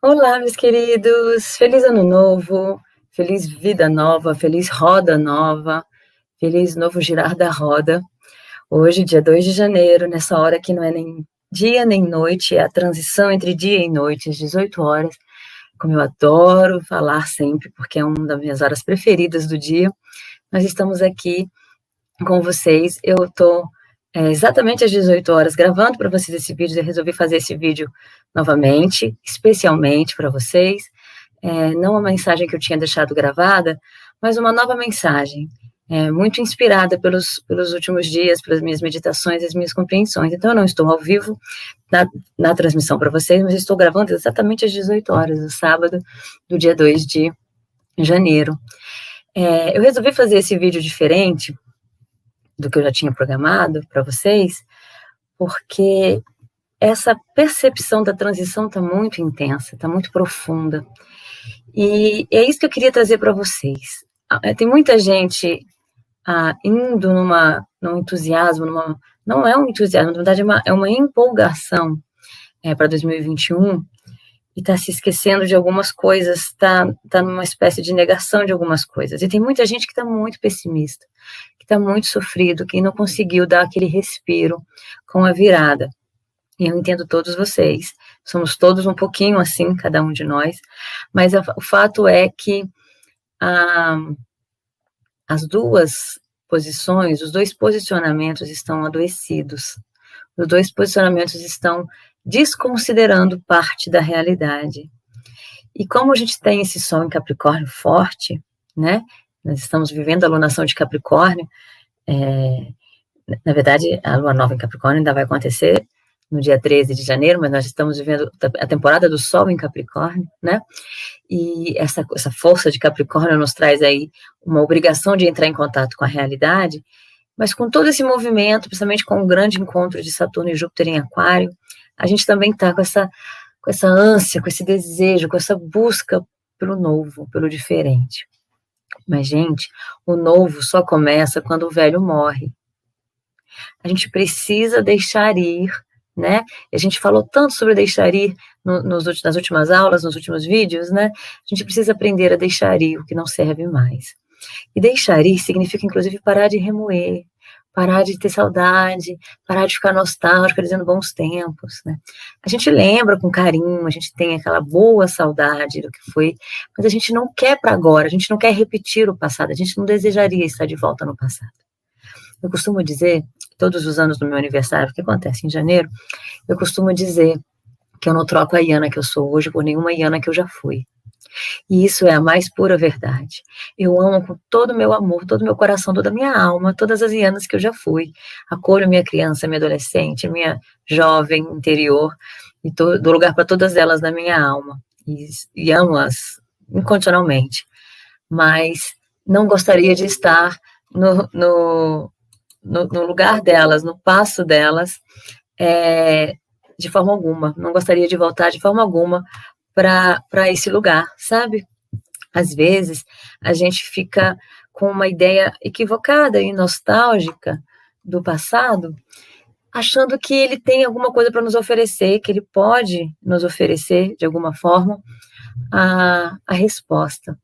Olá, meus queridos! Feliz ano novo, feliz vida nova, feliz roda nova, feliz novo girar da roda. Hoje, dia 2 de janeiro, nessa hora que não é nem dia nem noite, é a transição entre dia e noite, às 18 horas, como eu adoro falar sempre, porque é uma das minhas horas preferidas do dia. Nós estamos aqui com vocês. Eu estou exatamente às 18 horas gravando para vocês esse vídeo. Eu resolvi fazer esse vídeo novamente, especialmente para vocês. Não uma mensagem que eu tinha deixado gravada, mas uma nova mensagem, muito inspirada pelos últimos dias, pelas minhas meditações, as minhas compreensões. Então, eu não estou ao vivo na transmissão para vocês, mas estou gravando exatamente às 18 horas, no sábado, do dia 2 de janeiro. Eu resolvi fazer esse vídeo diferente do que eu já tinha programado para vocês, porque essa percepção da transição está muito intensa, está muito profunda. E é isso que eu queria trazer para vocês. Tem muita gente indo num entusiasmo, não é um entusiasmo, na verdade é uma empolgação para 2021, e está se esquecendo de algumas coisas, está numa espécie de negação de algumas coisas. E tem muita gente que está muito pessimista, que está muito sofrido, que não conseguiu dar aquele respiro com a virada. E eu entendo todos vocês, somos todos um pouquinho assim, cada um de nós, mas o fato é que as duas posições, os dois posicionamentos estão adoecidos, os dois posicionamentos estão desconsiderando parte da realidade. E como a gente tem esse Sol em Capricórnio forte, né, nós estamos vivendo a alunação de Capricórnio, na verdade, a lua nova em Capricórnio ainda vai acontecer no dia 13 de janeiro, mas nós estamos vivendo a temporada do Sol em Capricórnio, né? E essa força de Capricórnio nos traz aí uma obrigação de entrar em contato com a realidade, mas com todo esse movimento, principalmente com o grande encontro de Saturno e Júpiter em Aquário, a gente também está com essa ânsia, com esse desejo, com essa busca pelo novo, pelo diferente. Mas, gente, o novo só começa quando o velho morre. A gente precisa deixar ir, né? A gente falou tanto sobre deixar ir nas últimas aulas, nos últimos vídeos, né? A gente precisa aprender a deixar ir o que não serve mais. E deixar ir significa, inclusive, parar de remoer, parar de ter saudade, parar de ficar nostálgico, dizendo bons tempos, né? A gente lembra com carinho, a gente tem aquela boa saudade do que foi, mas a gente não quer para agora, a gente não quer repetir o passado, a gente não desejaria estar de volta no passado. Eu costumo dizer, todos os anos do meu aniversário, que acontece em janeiro, eu costumo dizer que eu não troco a Iana que eu sou hoje por nenhuma Iana que eu já fui. E isso é a mais pura verdade. Eu amo com todo o meu amor, todo o meu coração, toda a minha alma, todas as Ianas que eu já fui. Acolho minha criança, minha adolescente, minha jovem interior, e dou lugar para todas elas na minha alma. E amo-as incondicionalmente. Mas não gostaria de estar no lugar delas, no passo delas, de forma alguma. Não gostaria de voltar de forma alguma para esse lugar, sabe? Às vezes, a gente fica com uma ideia equivocada e nostálgica do passado, achando que ele tem alguma coisa para nos oferecer, que ele pode nos oferecer, de alguma forma, a resposta.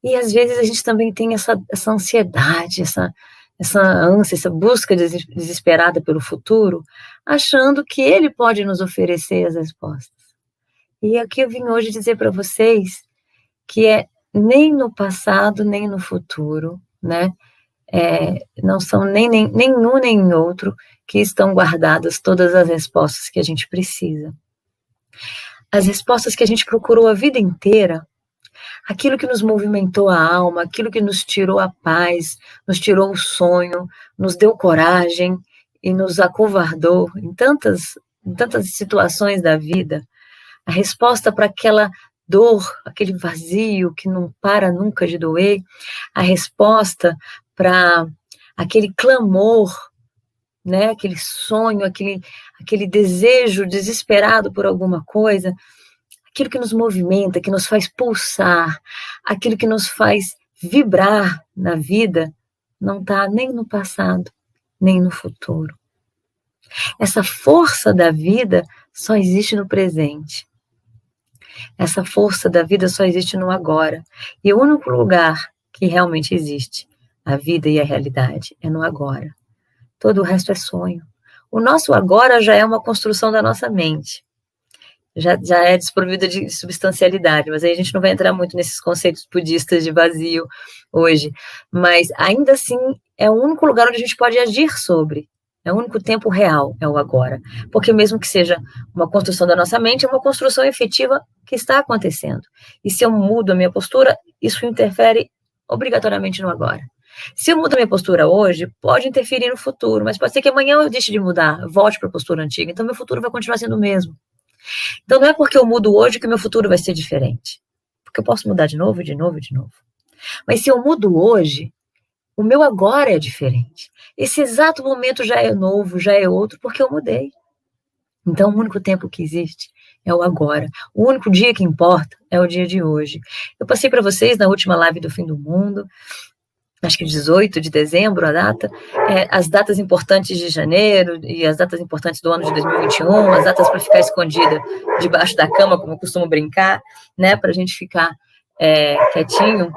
E, às vezes, a gente também tem essa ansiedade, essa ânsia, essa busca desesperada pelo futuro, achando que ele pode nos oferecer as respostas. E aqui eu vim hoje dizer para vocês que nem no passado, nem no futuro, né? Não são nem um nem outro que estão guardadas todas as respostas que a gente precisa. As respostas que a gente procurou a vida inteira, aquilo que nos movimentou a alma, aquilo que nos tirou a paz, nos tirou o sonho, nos deu coragem e nos acovardou em tantas situações da vida, a resposta para aquela dor, aquele vazio que não para nunca de doer, a resposta para aquele clamor, né, aquele sonho, aquele desejo desesperado por alguma coisa, aquilo que nos movimenta, que nos faz pulsar, aquilo que nos faz vibrar na vida, não está nem no passado, nem no futuro. Essa força da vida só existe no presente. Essa força da vida só existe no agora. E o único lugar que realmente existe, a vida e a realidade, é no agora. Todo o resto é sonho. O nosso agora já é uma construção da nossa mente. Já é desprovida de substancialidade, mas aí a gente não vai entrar muito nesses conceitos budistas de vazio hoje. Mas, ainda assim, é o único lugar onde a gente pode agir sobre. É o único tempo real, é o agora. Porque mesmo que seja uma construção da nossa mente, é uma construção efetiva que está acontecendo. E se eu mudo a minha postura, isso interfere obrigatoriamente no agora. Se eu mudo a minha postura hoje, pode interferir no futuro, mas pode ser que amanhã eu deixe de mudar, volte para a postura antiga, então meu futuro vai continuar sendo o mesmo. Então não é porque eu mudo hoje que meu futuro vai ser diferente. Porque eu posso mudar de novo, de novo, de novo. Mas se eu mudo hoje, o meu agora é diferente. Esse exato momento já é novo, já é outro, porque eu mudei. Então o único tempo que existe é o agora. O único dia que importa é o dia de hoje. Eu passei para vocês na última live do Fim do Mundo, acho que 18 de dezembro, a data, as datas importantes de janeiro e as datas importantes do ano de 2021, as datas para ficar escondida debaixo da cama, como eu costumo brincar, né, para a gente ficar quietinho,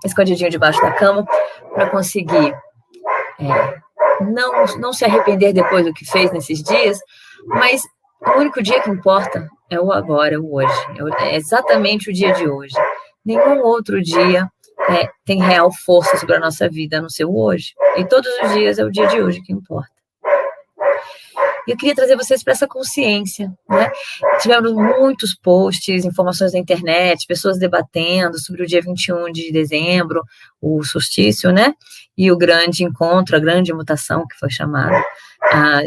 escondidinho debaixo da cama, para conseguir não se arrepender depois do que fez nesses dias, mas o único dia que importa é o agora, é o hoje, é exatamente o dia de hoje. Nenhum outro dia tem real força sobre a nossa vida, a não ser o hoje. E todos os dias é o dia de hoje que importa. E eu queria trazer vocês para essa consciência, né? Tivemos muitos posts, informações na internet, pessoas debatendo sobre o dia 21 de dezembro, o solstício, né? E o grande encontro, a grande mutação que foi chamada,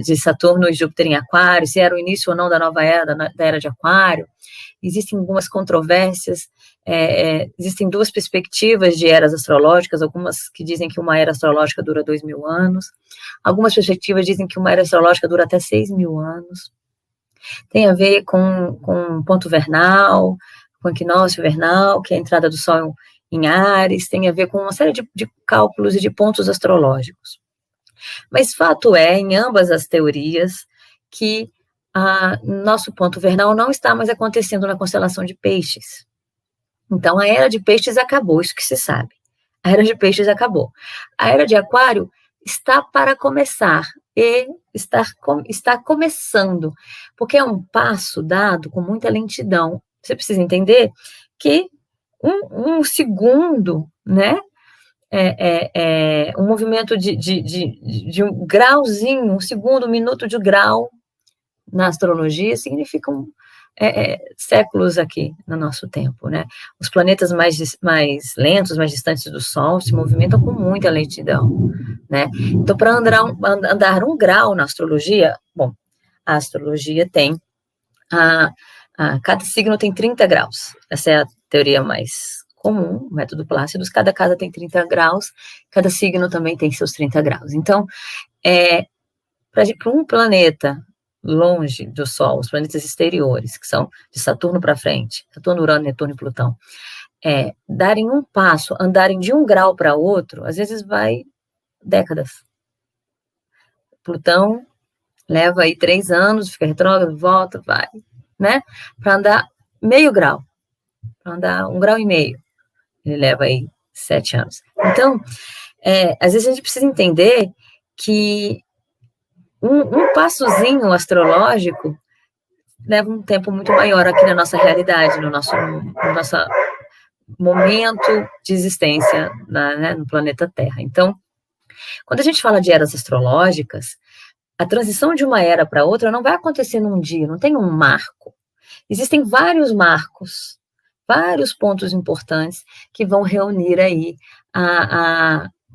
de Saturno e Júpiter em Aquário, se era o início ou não da nova era, da era de Aquário. Existem algumas controvérsias, existem duas perspectivas de eras astrológicas, algumas que dizem que uma era astrológica dura 2.000 anos, algumas perspectivas dizem que uma era astrológica dura até 6.000 anos. Tem a ver com ponto vernal, com equinócio vernal, que é a entrada do Sol em Áries, tem a ver com uma série de cálculos e de pontos astrológicos. Mas fato é, em ambas as teorias, que nosso ponto vernal não está mais acontecendo na constelação de Peixes. Então, a era de Peixes acabou, isso que se sabe. A era de Peixes acabou. A era de Aquário está para começar, e está começando, porque é um passo dado com muita lentidão. Você precisa entender que um segundo, né, um movimento de um grauzinho, um segundo, um minuto de grau, na astrologia, significam séculos aqui no nosso tempo, né? Os planetas mais lentos, mais distantes do Sol, se movimentam com muita lentidão, né? Então, para andar um grau na astrologia, bom, a astrologia tem, cada signo tem 30 graus, essa é a teoria mais comum, o método Plácidos, cada casa tem 30 graus, cada signo também tem seus 30 graus. Então, para um planeta longe do Sol, os planetas exteriores, que são de Saturno para frente, Saturno, Urano, Netuno e Plutão, darem um passo, andarem de um grau para outro, às vezes vai décadas. Plutão leva aí 3 anos, fica retrógrado, volta, vai, né? Para andar meio grau, para andar 1,5 graus, ele leva aí 7 anos. Então, às vezes a gente precisa entender que um passozinho astrológico leva um tempo muito maior aqui na nossa realidade, no nosso momento de existência no planeta Terra. Então, quando a gente fala de eras astrológicas, a transição de uma era para outra não vai acontecer num dia, não tem um marco. Existem vários marcos, vários pontos importantes que vão reunir aí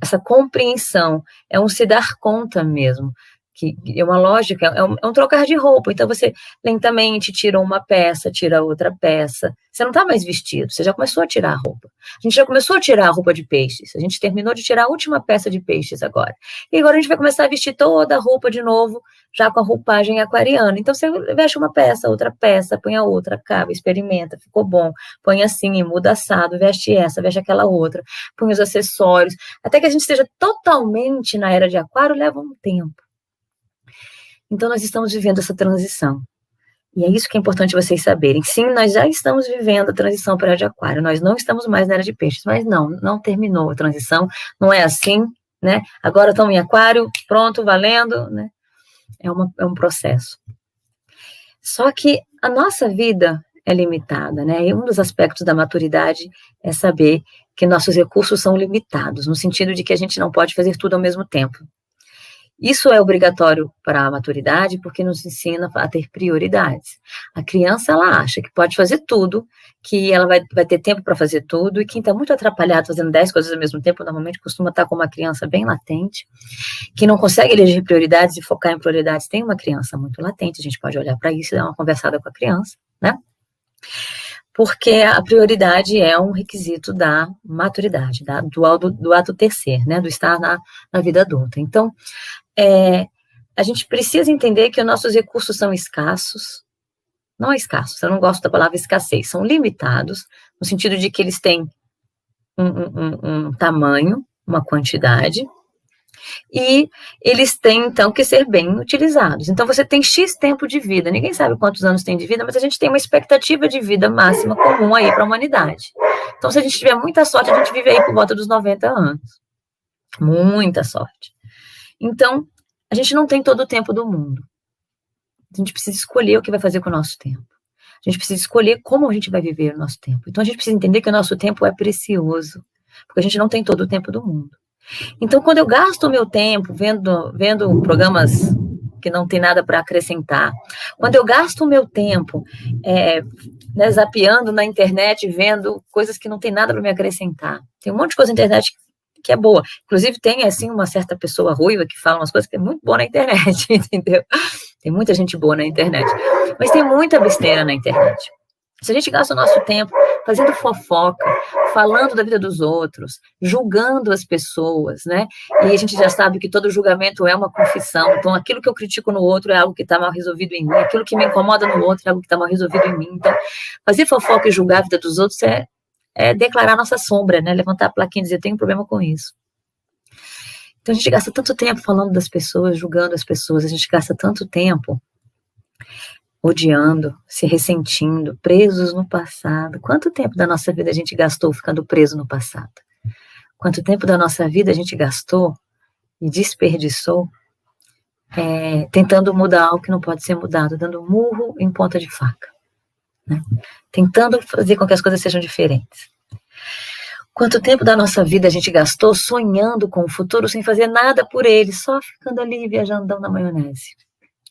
essa compreensão, é um se dar conta mesmo, que é uma lógica, é um trocar de roupa. Então, você lentamente tira uma peça, tira outra peça. Você não está mais vestido, você já começou a tirar a roupa. A gente já começou a tirar a roupa de peixes. A gente terminou de tirar a última peça de peixes agora. E agora a gente vai começar a vestir toda a roupa de novo, já com a roupagem aquariana. Então, você veste uma peça, outra peça, põe a outra, acaba, experimenta, ficou bom. Põe assim, muda assado, veste essa, veste aquela outra. Põe os acessórios. Até que a gente esteja totalmente na era de Aquário, leva um tempo. Então, nós estamos vivendo essa transição. E é isso que é importante vocês saberem. Sim, nós já estamos vivendo a transição para a era de aquário, nós não estamos mais na era de peixes, mas não terminou a transição, não é assim, né? Agora estamos em aquário, pronto, valendo, né? É um processo. Só que a nossa vida é limitada, né? E um dos aspectos da maturidade é saber que nossos recursos são limitados, no sentido de que a gente não pode fazer tudo ao mesmo tempo. Isso é obrigatório para a maturidade porque nos ensina a ter prioridades. A criança, ela acha que pode fazer tudo, que ela vai ter tempo para fazer tudo, e quem está muito atrapalhado fazendo 10 coisas ao mesmo tempo, normalmente costuma estar com uma criança bem latente, que não consegue eleger prioridades e focar em prioridades. Tem uma criança muito latente, a gente pode olhar para isso e dar uma conversada com a criança, né? Porque a prioridade é um requisito da maturidade, do ato ter ser, né? Do estar na vida adulta. Então, a gente precisa entender que os nossos recursos são escassos, não é escassos, eu não gosto da palavra escassez, são limitados, no sentido de que eles têm um tamanho, uma quantidade, e eles têm, então, que ser bem utilizados. Então, você tem X tempo de vida, ninguém sabe quantos anos tem de vida, mas a gente tem uma expectativa de vida máxima comum aí para a humanidade. Então, se a gente tiver muita sorte, a gente vive aí por volta dos 90 anos. Muita sorte. Então, a gente não tem todo o tempo do mundo. A gente precisa escolher o que vai fazer com o nosso tempo. A gente precisa escolher como a gente vai viver o nosso tempo. Então, a gente precisa entender que o nosso tempo é precioso, porque a gente não tem todo o tempo do mundo. Então, quando eu gasto o meu tempo vendo programas que não tem nada para acrescentar, quando eu gasto o meu tempo zapeando na internet, vendo coisas que não tem nada para me acrescentar, tem um monte de coisa na internet que é boa. Inclusive, tem, assim, uma certa pessoa ruiva que fala umas coisas que é muito boa na internet, entendeu? Tem muita gente boa na internet. Mas tem muita besteira na internet. Se a gente gasta o nosso tempo fazendo fofoca, falando da vida dos outros, julgando as pessoas, né? E a gente já sabe que todo julgamento é uma confissão. Então, aquilo que eu critico no outro é algo que está mal resolvido em mim. Aquilo que me incomoda no outro é algo que está mal resolvido em mim. Então, fazer fofoca e julgar a vida dos outros é declarar nossa sombra, né? Levantar a plaquinha e dizer, tenho um problema com isso. Então, a gente gasta tanto tempo falando das pessoas, julgando as pessoas, a gente gasta tanto tempo odiando, se ressentindo, presos no passado. Quanto tempo da nossa vida a gente gastou ficando preso no passado? Quanto tempo da nossa vida a gente gastou e desperdiçou tentando mudar algo que não pode ser mudado, dando murro em ponta de faca, né? Tentando fazer com que as coisas sejam diferentes. Quanto tempo da nossa vida a gente gastou sonhando com o futuro sem fazer nada por ele, só ficando ali viajando na maionese?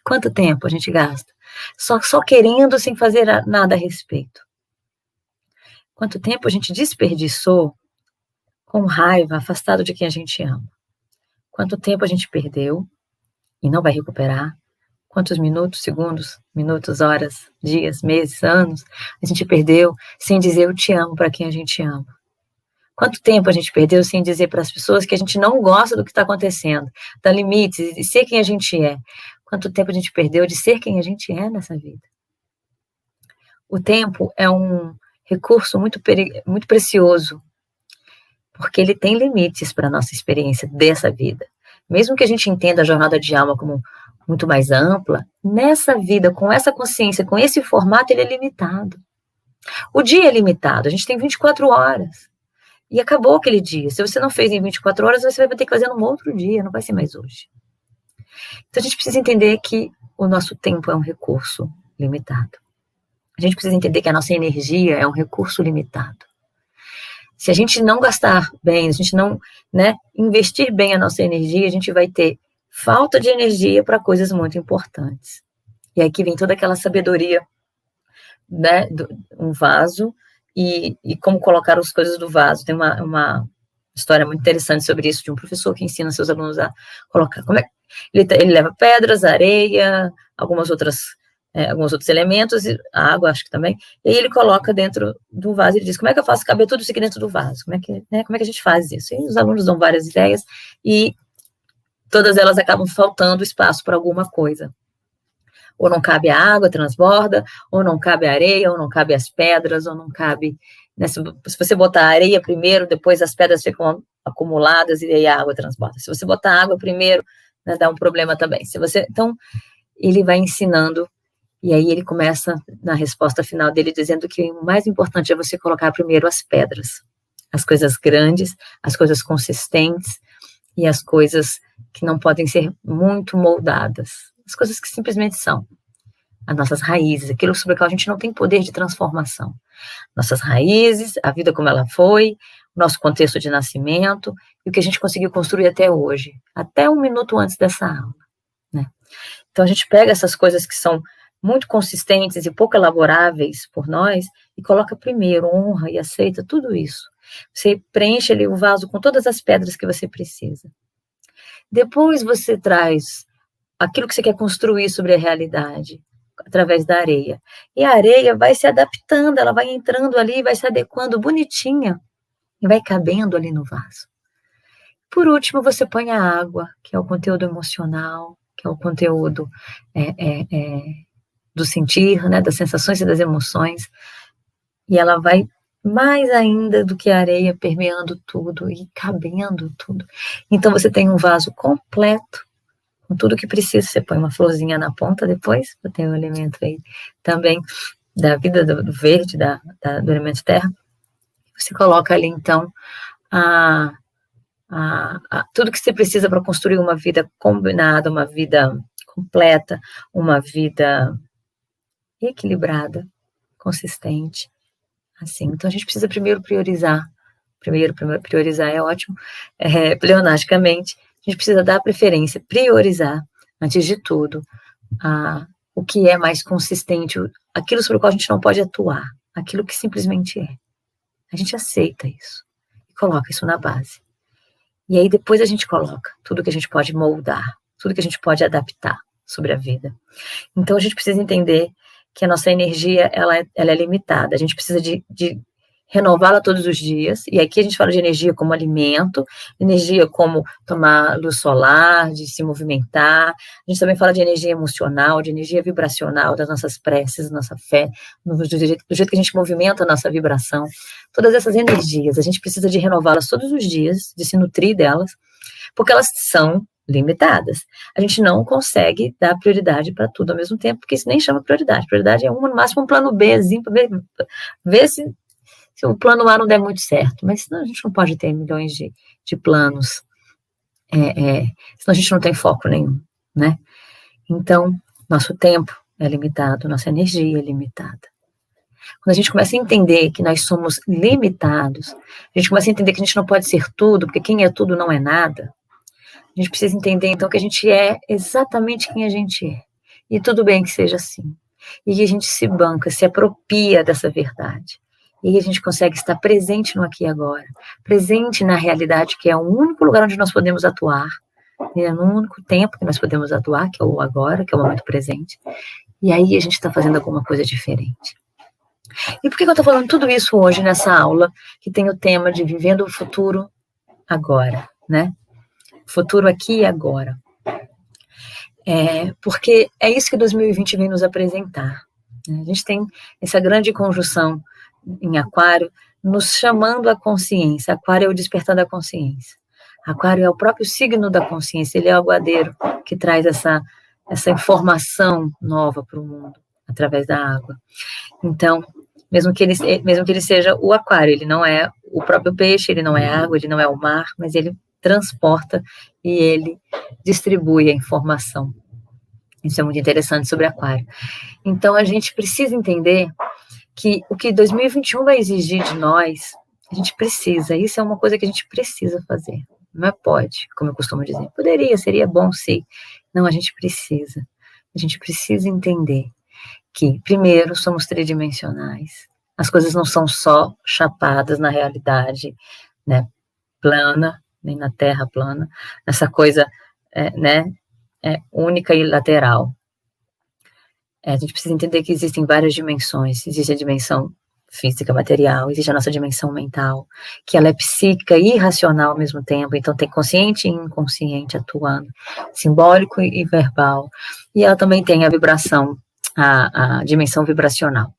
Quanto tempo a gente gasta só querendo sem fazer nada a respeito? Quanto tempo a gente desperdiçou com raiva, afastado de quem a gente ama? Quanto tempo a gente perdeu e não vai recuperar? Quantos minutos, horas, dias, meses, anos a gente perdeu sem dizer eu te amo para quem a gente ama? Quanto tempo a gente perdeu sem dizer para as pessoas que a gente não gosta do que está acontecendo, dar limites, de ser quem a gente é? Quanto tempo a gente perdeu de ser quem a gente é nessa vida? O tempo é um recurso muito precioso, porque ele tem limites para a nossa experiência dessa vida. Mesmo que a gente entenda a jornada de alma como muito mais ampla, nessa vida, com essa consciência, com esse formato, ele é limitado. O dia é limitado, a gente tem 24 horas. E acabou aquele dia. Se você não fez em 24 horas, você vai ter que fazer num outro dia, não vai ser mais hoje. Então, a gente precisa entender que o nosso tempo é um recurso limitado. A gente precisa entender que a nossa energia é um recurso limitado. Se a gente não gastar bem, se a gente não investir bem a nossa energia, a gente vai ter falta de energia para coisas muito importantes. E aqui vem toda aquela sabedoria, né, um vaso e como colocar as coisas do vaso. Tem uma história muito interessante sobre isso, de um professor que ensina seus alunos a colocar. Ele leva pedras, areia, alguns outros elementos, a água, acho que também, e aí ele coloca dentro do vaso e ele diz, como é que eu faço caber tudo isso aqui dentro do vaso? Como é que a gente faz isso? E os alunos dão várias ideias e todas elas acabam faltando espaço para alguma coisa. Ou não cabe a água, transborda, ou não cabe a areia, ou não cabe as pedras, ou não cabe... Né, se você botar a areia primeiro, depois as pedras ficam acumuladas e aí a água transborda. Se você botar a água primeiro, né, dá um problema também. Então, ele vai ensinando E aí ele começa, na resposta final dele, dizendo que o mais importante é você colocar primeiro as pedras, as coisas grandes, as coisas consistentes e as coisas que não podem ser muito moldadas, as coisas que simplesmente são, as nossas raízes, aquilo sobre o qual a gente não tem poder de transformação. Nossas raízes, a vida como ela foi, o nosso contexto de nascimento e o que a gente conseguiu construir até hoje, até um minuto antes dessa aula, né? Então a gente pega essas coisas que são muito consistentes e pouco elaboráveis por nós e coloca primeiro, honra e aceita tudo isso. Você preenche ali o vaso com todas as pedras que você precisa. Depois você traz aquilo que você quer construir sobre a realidade, através da areia. E a areia vai se adaptando, ela vai entrando ali, vai se adequando bonitinha e vai cabendo ali no vaso. Por último, você põe a água, que é o conteúdo emocional, que é o conteúdo do sentir, né, das sensações e das emoções, e ela vai mais ainda do que a areia, permeando tudo e cabendo tudo. Então você tem um vaso completo, com tudo que precisa. Você põe uma florzinha na ponta depois, eu tenho um elemento aí também da vida do verde, do elemento terra. Você coloca ali, então, tudo que você precisa para construir uma vida combinada, uma vida completa, uma vida equilibrada, consistente, assim. Então, a gente precisa primeiro priorizar. Priorizar é ótimo, pleonasticamente. A gente precisa dar preferência, priorizar, antes de tudo, o que é mais consistente, aquilo sobre o qual a gente não pode atuar, aquilo que simplesmente é. A gente aceita isso e coloca isso na base. E aí depois a gente coloca tudo que a gente pode moldar, tudo que a gente pode adaptar sobre a vida. Então a gente precisa entender que a nossa energia ela é limitada. A gente precisa de renová-la todos os dias, e aqui a gente fala de energia como alimento, energia como tomar luz solar, de se movimentar, a gente também fala de energia emocional, de energia vibracional, das nossas preces, da nossa fé, do jeito que a gente movimenta a nossa vibração, todas essas energias, a gente precisa de renová-las todos os dias, de se nutrir delas, porque elas são limitadas. A gente não consegue dar prioridade para tudo ao mesmo tempo, porque isso nem chama prioridade. Prioridade é no máximo um plano Bzinho, para ver se o plano A não der muito certo, mas senão a gente não pode ter milhões de planos, senão a gente não tem foco nenhum, né? Então, nosso tempo é limitado, nossa energia é limitada. Quando a gente começa a entender que nós somos limitados, a gente começa a entender que a gente não pode ser tudo, porque quem é tudo não é nada, a gente precisa entender, então, que a gente é exatamente quem a gente é. E tudo bem que seja assim. E que a gente se banca, se apropria dessa verdade. E aí a gente consegue estar presente no aqui e agora, presente na realidade, que é o único lugar onde nós podemos atuar, é no único tempo que nós podemos atuar, que é o agora, que é o momento presente. E aí a gente está fazendo alguma coisa diferente. E por que eu estou falando tudo isso hoje nessa aula, que tem o tema de vivendo o futuro agora, né? Futuro aqui e agora. Porque é isso que 2020 vem nos apresentar. Né? A gente tem essa grande conjunção em Aquário, nos chamando à consciência. Aquário é o despertar da consciência. Aquário é o próprio signo da consciência, ele é o aguadeiro que traz essa informação nova para o mundo, através da água. Então, mesmo que ele seja o aquário, ele não é o próprio peixe, ele não é água, ele não é o mar, mas ele transporta e ele distribui a informação. Isso é muito interessante sobre Aquário. Então, a gente precisa entender que o que 2021 vai exigir de nós, a gente precisa, isso é uma coisa que a gente precisa fazer, não é pode, como eu costumo dizer, poderia, seria bom sim, não, a gente precisa entender que, primeiro, somos tridimensionais, as coisas não são só chapadas na realidade, né, plana, nem na Terra plana, essa coisa, única e lateral. A gente precisa entender que existem várias dimensões. Existe a dimensão física, material, existe a nossa dimensão mental, que ela é psíquica e irracional ao mesmo tempo, então tem consciente e inconsciente atuando, simbólico e verbal. E ela também tem a vibração, a dimensão vibracional.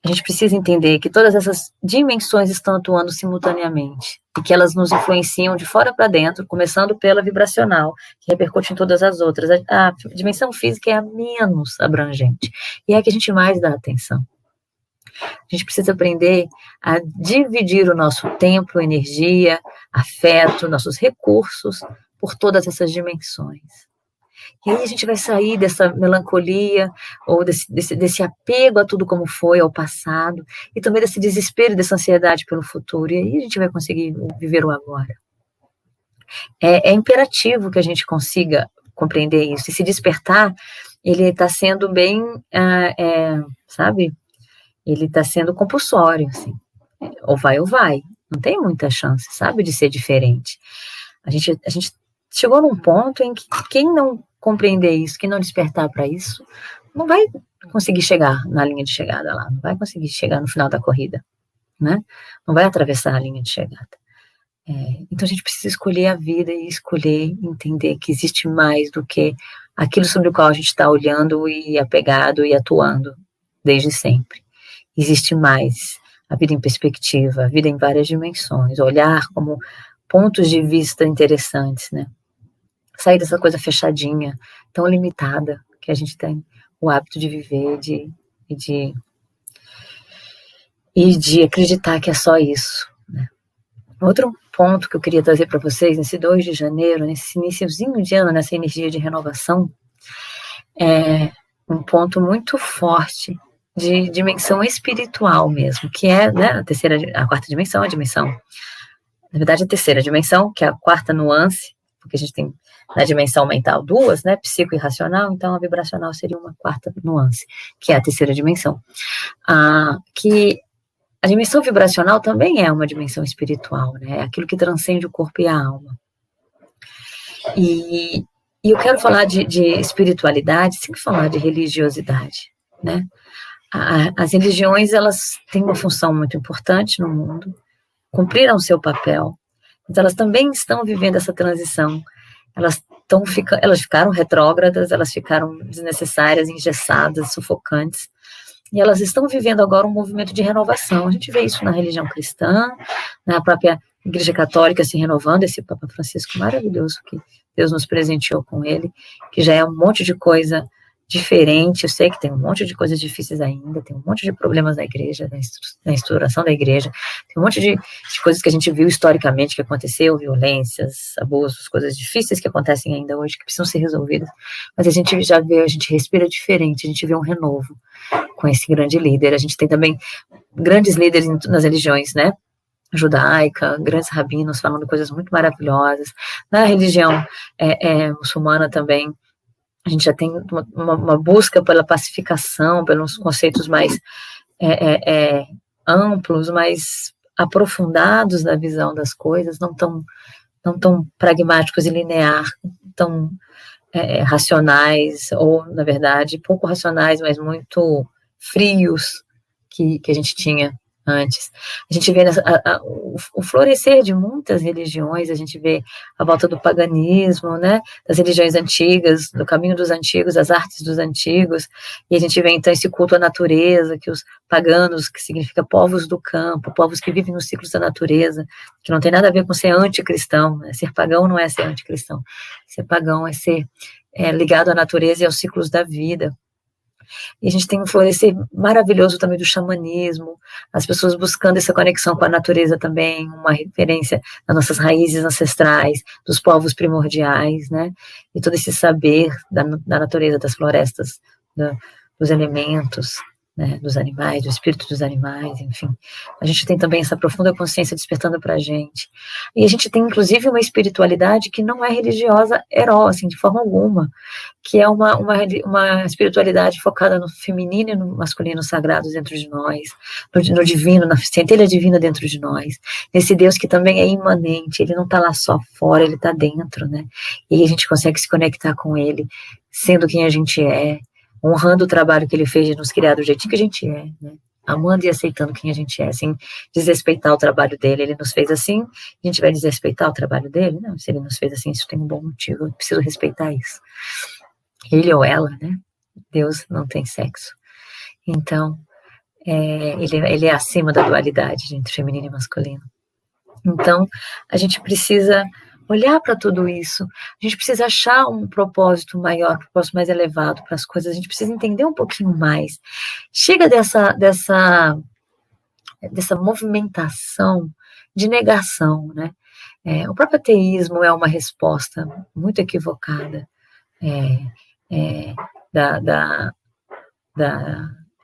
a gente precisa entender que todas essas dimensões estão atuando simultaneamente e que elas nos influenciam de fora para dentro, começando pela vibracional, que repercute em todas as outras. A dimensão física é a menos abrangente e é a que a gente mais dá atenção. A gente precisa aprender a dividir o nosso tempo, energia, afeto, nossos recursos por todas essas dimensões. E aí a gente vai sair dessa melancolia, ou desse apego a tudo como foi, ao passado, e também desse desespero, dessa ansiedade pelo futuro, e aí a gente vai conseguir viver o agora. É imperativo que a gente consiga compreender isso, e se despertar, ele está sendo bem, sabe, ele está sendo compulsório, assim, ou vai, não tem muita chance, sabe, de ser diferente. A gente chegou num ponto em que quem não compreender isso, quem não despertar para isso, não vai conseguir chegar na linha de chegada lá, não vai conseguir chegar no final da corrida, né? Não vai atravessar a linha de chegada. Então a gente precisa escolher a vida e escolher entender que existe mais do que aquilo sobre o qual a gente está olhando e apegado e atuando desde sempre. Existe mais, a vida em perspectiva, a vida em várias dimensões, olhar como pontos de vista interessantes, né? Sair dessa coisa fechadinha, tão limitada, que a gente tem o hábito de viver e de acreditar que é só isso, né? Outro ponto que eu queria trazer para vocês, nesse 2 de janeiro, nesse iniciozinho de ano, nessa energia de renovação, é um ponto muito forte de dimensão espiritual mesmo, que é, né, a quarta dimensão, a dimensão, na verdade a terceira dimensão, que é a quarta nuance, porque a gente tem na dimensão mental duas, né, psico e racional, então a vibracional seria uma quarta nuance, que é a terceira dimensão. Que a dimensão vibracional também é uma dimensão espiritual, né, é aquilo que transcende o corpo e a alma. E eu quero falar de espiritualidade sem falar de religiosidade, né. As religiões, elas têm uma função muito importante no mundo, cumpriram seu papel, mas elas também estão vivendo essa transição. Elas ficaram retrógradas, elas ficaram desnecessárias, engessadas, sufocantes, e elas estão vivendo agora um movimento de renovação. A gente vê isso na religião cristã, na própria Igreja Católica se renovando, esse Papa Francisco maravilhoso que Deus nos presenteou com ele, que já é um monte de coisa diferente. Eu sei que tem um monte de coisas difíceis ainda, tem um monte de problemas na igreja, na estruturação da igreja, tem um monte de coisas que a gente viu historicamente que aconteceu, violências, abusos, coisas difíceis que acontecem ainda hoje, que precisam ser resolvidas, mas a gente já vê, a gente respira diferente, a gente vê um renovo com esse grande líder. A gente tem também grandes líderes nas religiões, né, judaica, grandes rabinos falando coisas muito maravilhosas. Na religião muçulmana também, a gente já tem uma busca pela pacificação, pelos conceitos mais amplos, mais aprofundados na visão das coisas, não tão pragmáticos e linear, tão racionais, ou, na verdade, pouco racionais, mas muito frios que a gente tinha antes. A gente vê o florescer de muitas religiões, a gente vê a volta do paganismo, né, das religiões antigas, do caminho dos antigos, das artes dos antigos, e a gente vê então esse culto à natureza, que os paganos, que significa povos do campo, povos que vivem nos ciclos da natureza, que não tem nada a ver com ser anticristão, né? Ser pagão não é ser anticristão, ser pagão é ser ligado à natureza e aos ciclos da vida. E a gente tem um florescer maravilhoso também do xamanismo, as pessoas buscando essa conexão com a natureza também, uma referência das nossas raízes ancestrais, dos povos primordiais, né, e todo esse saber da natureza, das florestas, dos elementos, né, dos animais, do espírito dos animais, enfim. A gente tem também essa profunda consciência despertando para a gente. E a gente tem, inclusive, uma espiritualidade que não é religiosa assim, de forma alguma, que é uma espiritualidade focada no feminino e no masculino sagrados dentro de nós, no divino, na centelha divina dentro de nós, nesse Deus que também é imanente, ele não está lá só fora, ele está dentro, né? E a gente consegue se conectar com ele, sendo quem a gente é, honrando o trabalho que ele fez de nos criar do jeitinho que a gente é, né? Amando e aceitando quem a gente é, sem desrespeitar o trabalho dele. Ele nos fez assim, a gente vai desrespeitar o trabalho dele? Não, se ele nos fez assim, isso tem um bom motivo, eu preciso respeitar isso. Ele ou ela, né? Deus não tem sexo. Então, ele é acima da dualidade entre feminino e masculino. Então, a gente precisa olhar para tudo isso, a gente precisa achar um propósito maior, um propósito mais elevado para as coisas, a gente precisa entender um pouquinho mais. Chega dessa movimentação de negação, né? O próprio ateísmo é uma resposta muito equivocada da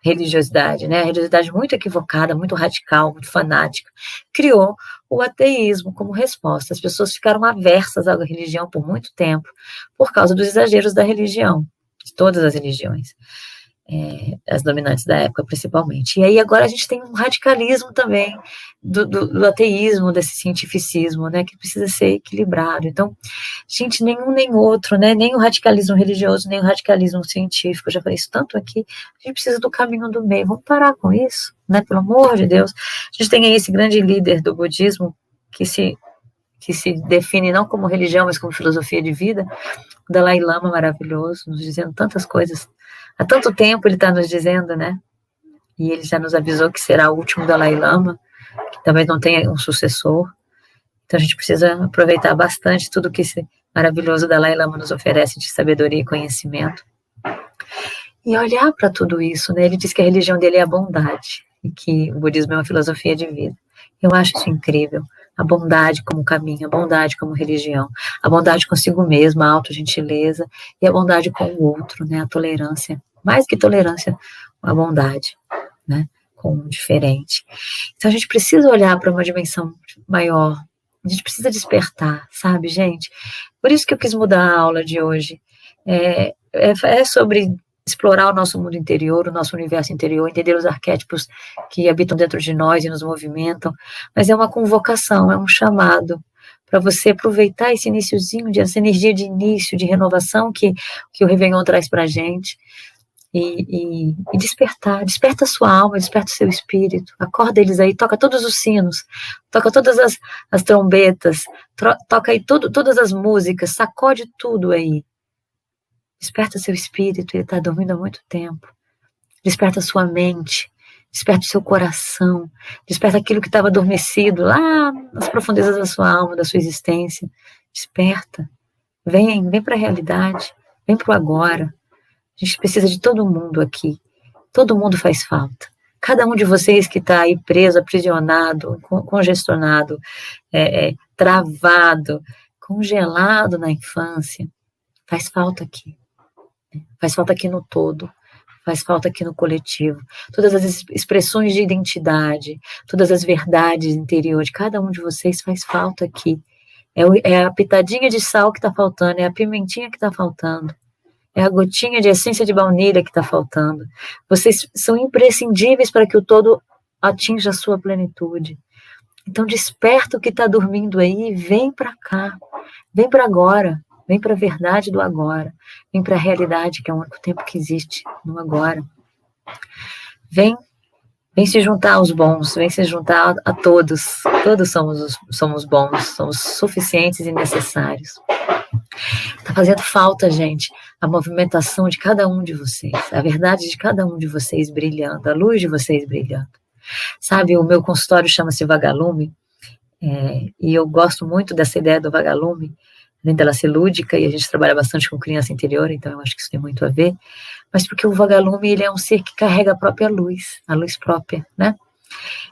religiosidade, né? A religiosidade muito equivocada, muito radical, muito fanática, criou o ateísmo como resposta. As pessoas ficaram aversas à religião por muito tempo, por causa dos exageros da religião, de todas as religiões, as dominantes da época, principalmente. E aí agora a gente tem um radicalismo também do ateísmo, desse cientificismo, né, que precisa ser equilibrado. Então, gente, nenhum nem outro, né, nem o radicalismo religioso, nem o radicalismo científico, eu já falei isso tanto aqui, a gente precisa do caminho do meio, vamos parar com isso, né, pelo amor de Deus. A gente tem aí esse grande líder do budismo, que se define não como religião, mas como filosofia de vida, o Dalai Lama, maravilhoso, nos dizendo tantas coisas. Há tanto tempo ele está nos dizendo, né? E ele já nos avisou que será o último Dalai Lama, que talvez não tenha um sucessor. Então a gente precisa aproveitar bastante tudo que esse maravilhoso Dalai Lama nos oferece de sabedoria e conhecimento. E olhar para tudo isso, né? Ele diz que a religião dele é a bondade, e que o budismo é uma filosofia de vida. Eu acho isso incrível. A bondade como caminho, a bondade como religião, a bondade consigo mesma, a autogentileza, e a bondade com o outro, né? A tolerância, mais que tolerância, a bondade, né? Com o diferente. Então a gente precisa olhar para uma dimensão maior, a gente precisa despertar, sabe, gente? Por isso que eu quis mudar a aula de hoje. É sobre explorar o nosso mundo interior, o nosso universo interior, entender os arquétipos que habitam dentro de nós e nos movimentam, mas é uma convocação, é um chamado para você aproveitar esse iniciozinho, essa energia de início, de renovação que o Réveillon traz para a gente, e desperta a sua alma, desperta o seu espírito, acorda eles aí, toca todos os sinos, toca todas as trombetas, toca aí todas as músicas, sacode tudo aí. Desperta seu espírito, ele está dormindo há muito tempo. Desperta sua mente, desperta o seu coração, desperta aquilo que estava adormecido lá nas profundezas da sua alma, da sua existência. Desperta, vem para a realidade, vem para o agora. A gente precisa de todo mundo aqui, todo mundo faz falta. Cada um de vocês que está aí preso, aprisionado, congestionado, travado, congelado na infância, faz falta aqui. Faz falta aqui no todo, faz falta aqui no coletivo. Todas as expressões de identidade, todas as verdades interiores de cada um de vocês faz falta aqui. É a pitadinha de sal que está faltando, é a pimentinha que está faltando, é a gotinha de essência de baunilha que está faltando. Vocês são imprescindíveis para que o todo atinja a sua plenitude. Então desperta o que está dormindo aí e vem para cá, vem para agora. Vem para a verdade do agora. Vem para a realidade, que é o único tempo que existe no agora. Vem se juntar aos bons, vem se juntar a todos. Todos somos bons, somos suficientes e necessários. Está fazendo falta, gente, a movimentação de cada um de vocês, a verdade de cada um de vocês brilhando, a luz de vocês brilhando. Sabe, o meu consultório chama-se Vagalume, e eu gosto muito dessa ideia do vagalume, além dela ser lúdica, e a gente trabalha bastante com criança interior, então eu acho que isso tem muito a ver, mas porque o vagalume, ele é um ser que carrega a própria luz, a luz própria, né?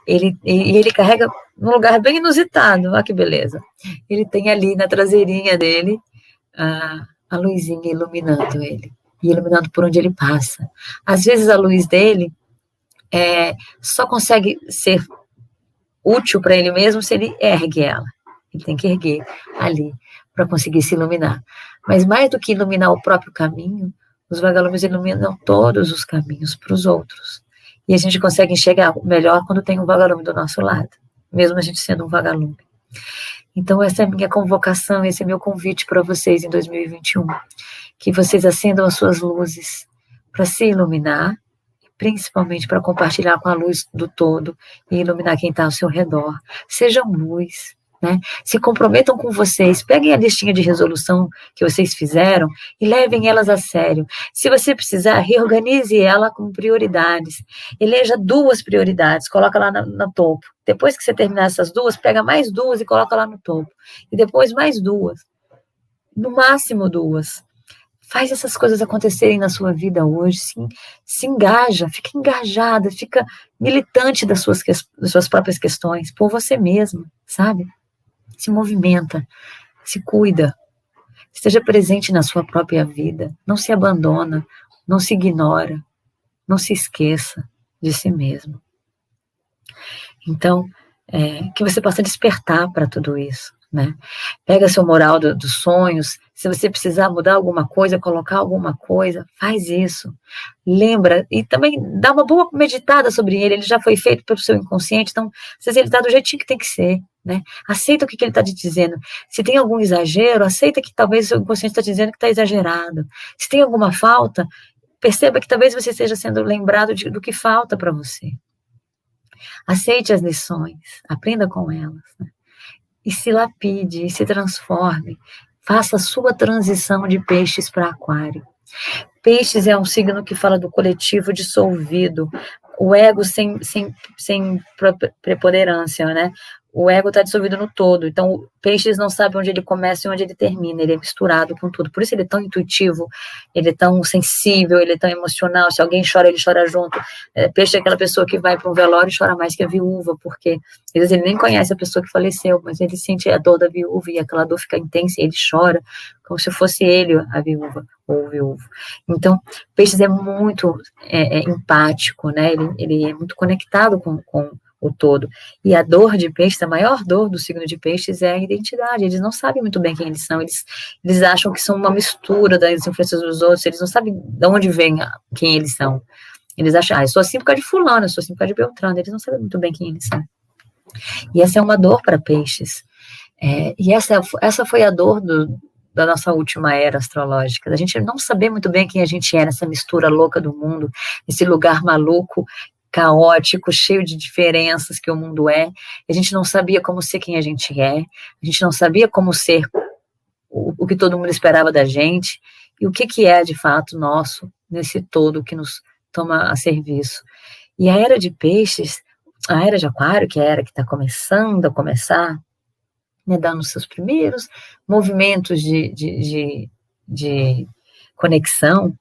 Ele carrega num lugar bem inusitado, olha que beleza. Ele tem ali na traseirinha dele a luzinha iluminando ele, e iluminando por onde ele passa. Às vezes a luz dele só consegue ser útil para ele mesmo se ele ergue ela. Ele tem que erguer ali para conseguir se iluminar. Mas mais do que iluminar o próprio caminho, os vagalumes iluminam todos os caminhos para os outros. E a gente consegue enxergar melhor quando tem um vagalume do nosso lado, mesmo a gente sendo um vagalume. Então essa é a minha convocação, esse é meu convite para vocês em 2021, que vocês acendam as suas luzes para se iluminar, principalmente para compartilhar com a luz do todo e iluminar quem está ao seu redor. Sejam luz, né? Se comprometam com vocês, peguem a listinha de resolução que vocês fizeram e levem elas a sério. Se você precisar, reorganize ela com prioridades. Eleja 2 prioridades, coloca lá no topo. Depois que você terminar essas 2, pega mais 2 e coloca lá no topo. E depois mais 2. No máximo 2. Faz essas coisas acontecerem na sua vida hoje, se engaja, fica engajada, fica militante das suas próprias questões, por você mesma, sabe? Se movimenta, se cuida, esteja presente na sua própria vida, não se abandona, não se ignora, não se esqueça de si mesmo. Então, que você possa despertar para tudo isso, né? Pega seu moral dos sonhos, se você precisar mudar alguma coisa, colocar alguma coisa, faz isso. Lembra, e também dá uma boa meditada sobre ele já foi feito pelo seu inconsciente, então, às vezes ele está do jeitinho que tem que ser, né? Aceita o que ele está te dizendo. Se tem algum exagero, aceita que talvez o seu inconsciente está dizendo que está exagerado. Se tem alguma falta, perceba que talvez você esteja sendo lembrado do que falta para você. Aceite as lições, aprenda com elas, né? E se lapide, e se transforme. Faça a sua transição de peixes para aquário. Peixes é um signo que fala do coletivo dissolvido, o ego sem preponderância, né? O ego está dissolvido no todo, então Peixes não sabe onde ele começa e onde ele termina, ele é misturado com tudo, por isso ele é tão intuitivo, ele é tão sensível, ele é tão emocional, se alguém chora, ele chora junto. Peixe é aquela pessoa que vai para um velório e chora mais que a viúva, porque às vezes ele nem conhece a pessoa que faleceu, mas ele sente a dor da viúva e aquela dor fica intensa e ele chora, como se fosse ele a viúva ou o viúvo. Então, Peixes é muito empático, né? Ele é muito conectado com o todo. E a dor de Peixes, a maior dor do signo de Peixes é a identidade. Eles não sabem muito bem quem eles são. Eles acham que são uma mistura das influências dos outros. Eles não sabem de onde vem quem eles são. Eles acham, eu sou assim por causa de fulano, eu sou assim por causa de Beltrano. Eles não sabem muito bem quem eles são. E essa é uma dor para Peixes. E essa foi a dor da nossa última era astrológica, da gente não saber muito bem quem a gente é nessa mistura louca do mundo, esse lugar maluco, caótico, cheio de diferenças que o mundo é. A gente não sabia como ser quem a gente é, a gente não sabia como ser o que todo mundo esperava da gente, e o que é de fato nosso, nesse todo que nos toma a serviço. E a era de Peixes, a era de Aquário, que é a era que está começando a começar, né, dando seus primeiros movimentos de conexão,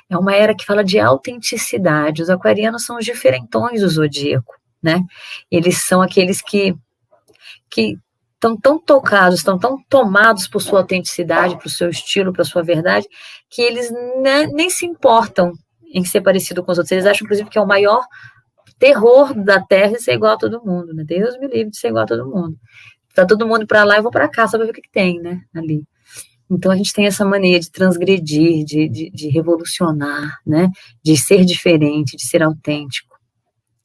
é uma era que fala de autenticidade. Os aquarianos são os diferentões do zodíaco, né? Eles são aqueles que estão tão tocados, estão tão tomados por sua autenticidade, por seu estilo, por sua verdade, que eles nem se importam em ser parecido com os outros. Eles acham, inclusive, que é o maior terror da Terra ser igual a todo mundo, né? Deus me livre de ser igual a todo mundo. Tá todo mundo para lá, eu vou para cá, só para ver o que tem, né, ali. Então, a gente tem essa mania de transgredir, de revolucionar, né, de ser diferente, de ser autêntico,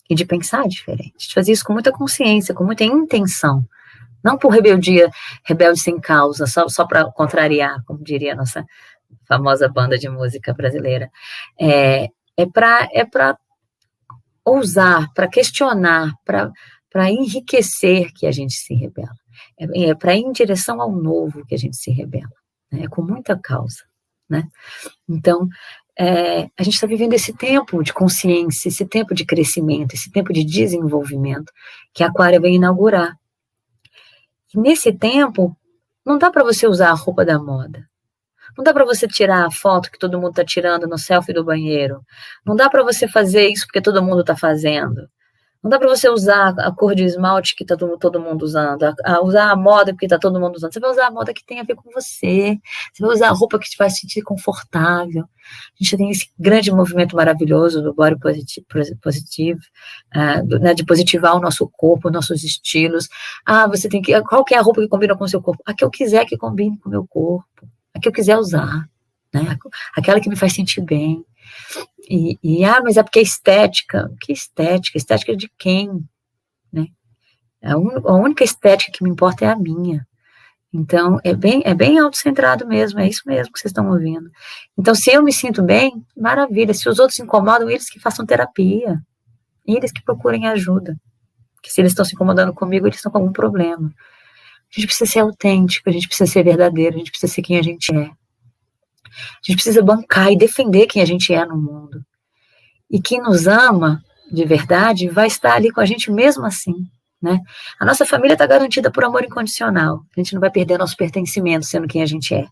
e de pensar diferente, de fazer isso com muita consciência, com muita intenção, não por rebeldia, rebelde sem causa, só para contrariar, como diria a nossa famosa banda de música brasileira. É para ousar, para questionar, para enriquecer que a gente se rebela. É para ir em direção ao novo que a gente se rebela. Né? É com muita causa. Né? Então, a gente está vivendo esse tempo de consciência, esse tempo de crescimento, esse tempo de desenvolvimento que a Aquário vem inaugurar. E nesse tempo, não dá para você usar a roupa da moda. Não dá para você tirar a foto que todo mundo está tirando no selfie do banheiro. Não dá para você fazer isso porque todo mundo está fazendo. Não dá para você usar a cor de esmalte que está todo mundo usando, usar a moda que está todo mundo usando. Você vai usar a moda que tem a ver com você. Você vai usar a roupa que te faz sentir confortável. A gente tem esse grande movimento maravilhoso do body positivo, né, de positivar o nosso corpo, nossos estilos. Você tem que... Qual que é a roupa que combina com o seu corpo? A que eu quiser que combine com o meu corpo. A que eu quiser usar. Né? Aquela que me faz sentir bem. Mas é porque é estética. Que estética? Estética de quem? Né? A única estética que me importa é a minha. Então, é bem autocentrado mesmo, é isso mesmo que vocês estão ouvindo. Então, se eu me sinto bem, maravilha. Se os outros se incomodam, eles que façam terapia. Eles que procurem ajuda. Porque se eles estão se incomodando comigo, eles estão com algum problema. A gente precisa ser autêntico, a gente precisa ser verdadeiro, a gente precisa ser quem a gente é. A gente precisa bancar e defender quem a gente é no mundo. E quem nos ama de verdade vai estar ali com a gente mesmo assim, né? A nossa família está garantida por amor incondicional. A gente não vai perder nosso pertencimento sendo quem a gente é,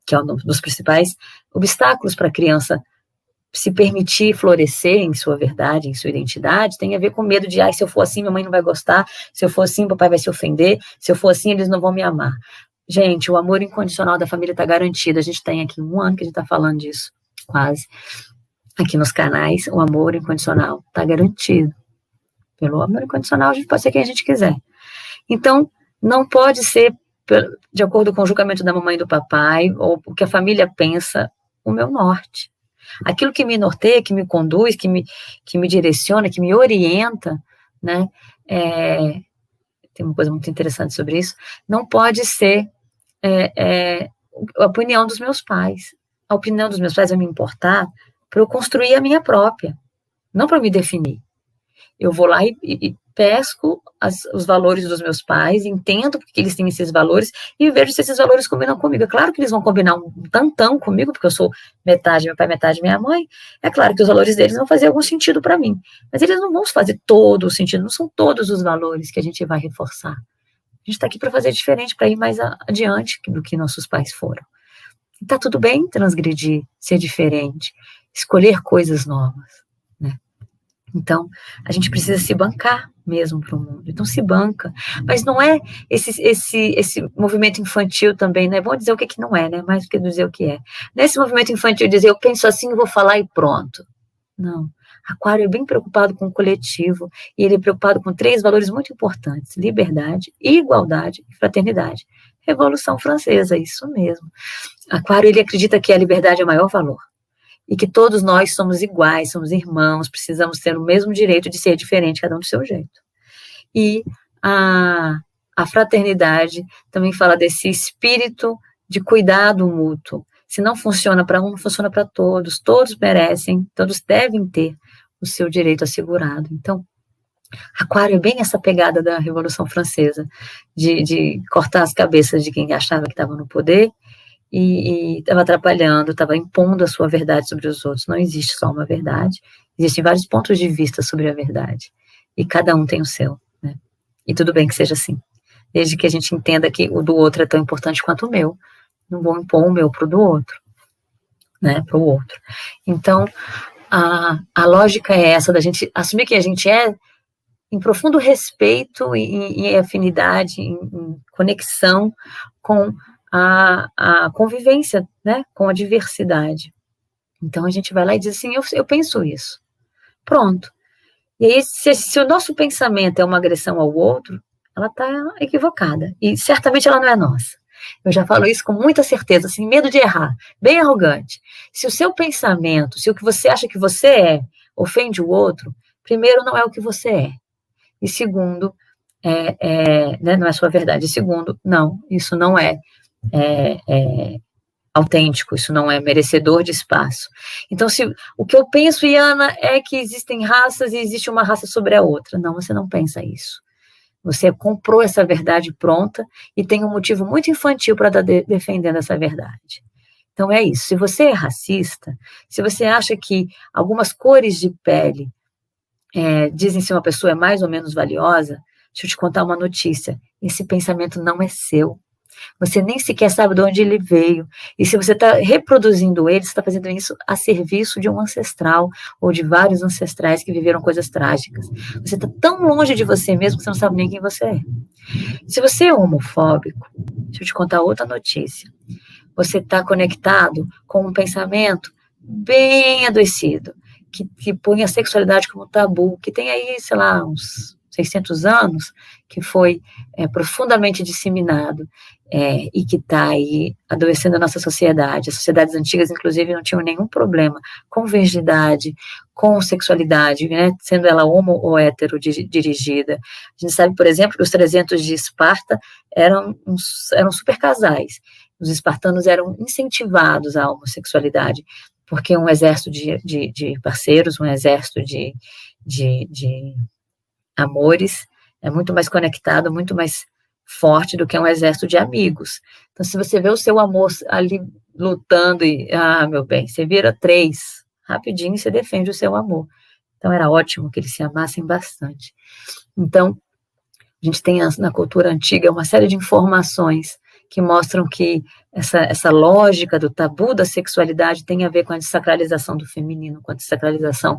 que é um dos principais obstáculos para a criança se permitir florescer em sua verdade, em sua identidade, tem a ver com medo de, se eu for assim, minha mãe não vai gostar, se eu for assim, papai vai se ofender, se eu for assim, eles não vão me amar. Gente, o amor incondicional da família está garantido. A gente tem aqui 1 ano que a gente está falando disso, quase. Aqui nos canais, o amor incondicional está garantido. Pelo amor incondicional, a gente pode ser quem a gente quiser. Então, não pode ser de acordo com o julgamento da mamãe e do papai, ou o que a família pensa, o meu norte. Aquilo que me norteia, que me conduz, que me direciona, que me orienta, né? Tem uma coisa muito interessante sobre isso. Não pode ser a opinião dos meus pais. A opinião dos meus pais vai me importar para eu construir a minha própria, não para me definir. Eu vou lá e pesco os valores dos meus pais, entendo porque eles têm esses valores e vejo se esses valores combinam comigo. É claro que eles vão combinar um tantão comigo, porque eu sou metade meu pai, metade minha mãe. É claro que os valores deles vão fazer algum sentido para mim, mas eles não vão fazer todo o sentido, não são todos os valores que a gente vai reforçar. A gente está aqui para fazer diferente, para ir mais adiante do que nossos pais foram. E tá tudo bem transgredir, ser diferente, escolher coisas novas, né? Então, a gente precisa se bancar mesmo para o mundo. Então, se banca. Mas não é esse movimento infantil também, né? É bom dizer o que não é, né? Mais do que dizer o que é. Nesse movimento infantil, dizer eu penso assim, eu vou falar e pronto. Não. Aquário é bem preocupado com o coletivo e ele é preocupado com 3 valores muito importantes: liberdade, igualdade e fraternidade. Revolução Francesa, isso mesmo. Aquário, ele acredita que a liberdade é o maior valor e que todos nós somos iguais, somos irmãos, precisamos ter o mesmo direito de ser diferente, cada um do seu jeito. E a fraternidade também fala desse espírito de cuidado mútuo. Se não funciona para um, não funciona para todos. Todos merecem, todos devem ter o seu direito assegurado. Então, Aquário é bem essa pegada da Revolução Francesa, de cortar as cabeças de quem achava que estava no poder e estava atrapalhando, estava impondo a sua verdade sobre os outros. Não existe só uma verdade, existem vários pontos de vista sobre a verdade, e cada um tem o seu, né? E tudo bem que seja assim, desde que a gente entenda que o do outro é tão importante quanto o meu, não vou impor o meu para o do outro, né, para o outro. Então, a lógica é essa, da gente assumir que a gente é em profundo respeito e em afinidade, em conexão com a convivência, né, com a diversidade. Então, a gente vai lá e diz assim, eu penso isso. Pronto. E aí, se o nosso pensamento é uma agressão ao outro, ela está equivocada. E certamente ela não é nossa. Eu já falo isso com muita certeza, sem medo de errar, bem arrogante. Se o seu pensamento, se o que você acha que você é, ofende o outro, primeiro, não é o que você é. E segundo, né, não é sua verdade. E segundo, não, isso não é autêntico, isso não é merecedor de espaço. Então, se o que eu penso, Iana, é que existem raças e existe uma raça sobre a outra. Não, você não pensa isso. Você comprou essa verdade pronta e tem um motivo muito infantil para estar defendendo essa verdade. Então, é isso. Se você é racista, se você acha que algumas cores de pele dizem se uma pessoa é mais ou menos valiosa, deixa eu te contar uma notícia. Esse pensamento não é seu. Você nem sequer sabe de onde ele veio. E se você está reproduzindo ele, você está fazendo isso a serviço de um ancestral, ou de vários ancestrais que viveram coisas trágicas. Você está tão longe de você mesmo que você não sabe nem quem você é. Se você é homofóbico, deixa eu te contar outra notícia. Você está conectado com um pensamento bem adoecido, que põe a sexualidade como tabu, que tem aí, sei lá, uns 600 anos, que foi profundamente disseminado, e que está aí adoecendo a nossa sociedade. As sociedades antigas, inclusive, não tinham nenhum problema com virgindade, com sexualidade, né, sendo ela homo ou hétero dirigida. A gente sabe, por exemplo, que os 300 de Esparta eram super casais. Os espartanos eram incentivados à homossexualidade, porque um exército de parceiros, um exército de amores, é muito mais conectado, muito mais forte do que um exército de amigos. Então, se você vê o seu amor ali lutando e, meu bem, você vira 3, rapidinho você defende o seu amor. Então, era ótimo que eles se amassem bastante. Então, a gente tem na cultura antiga uma série de informações que mostram que essa lógica do tabu da sexualidade tem a ver com a desacralização do feminino, com a desacralização,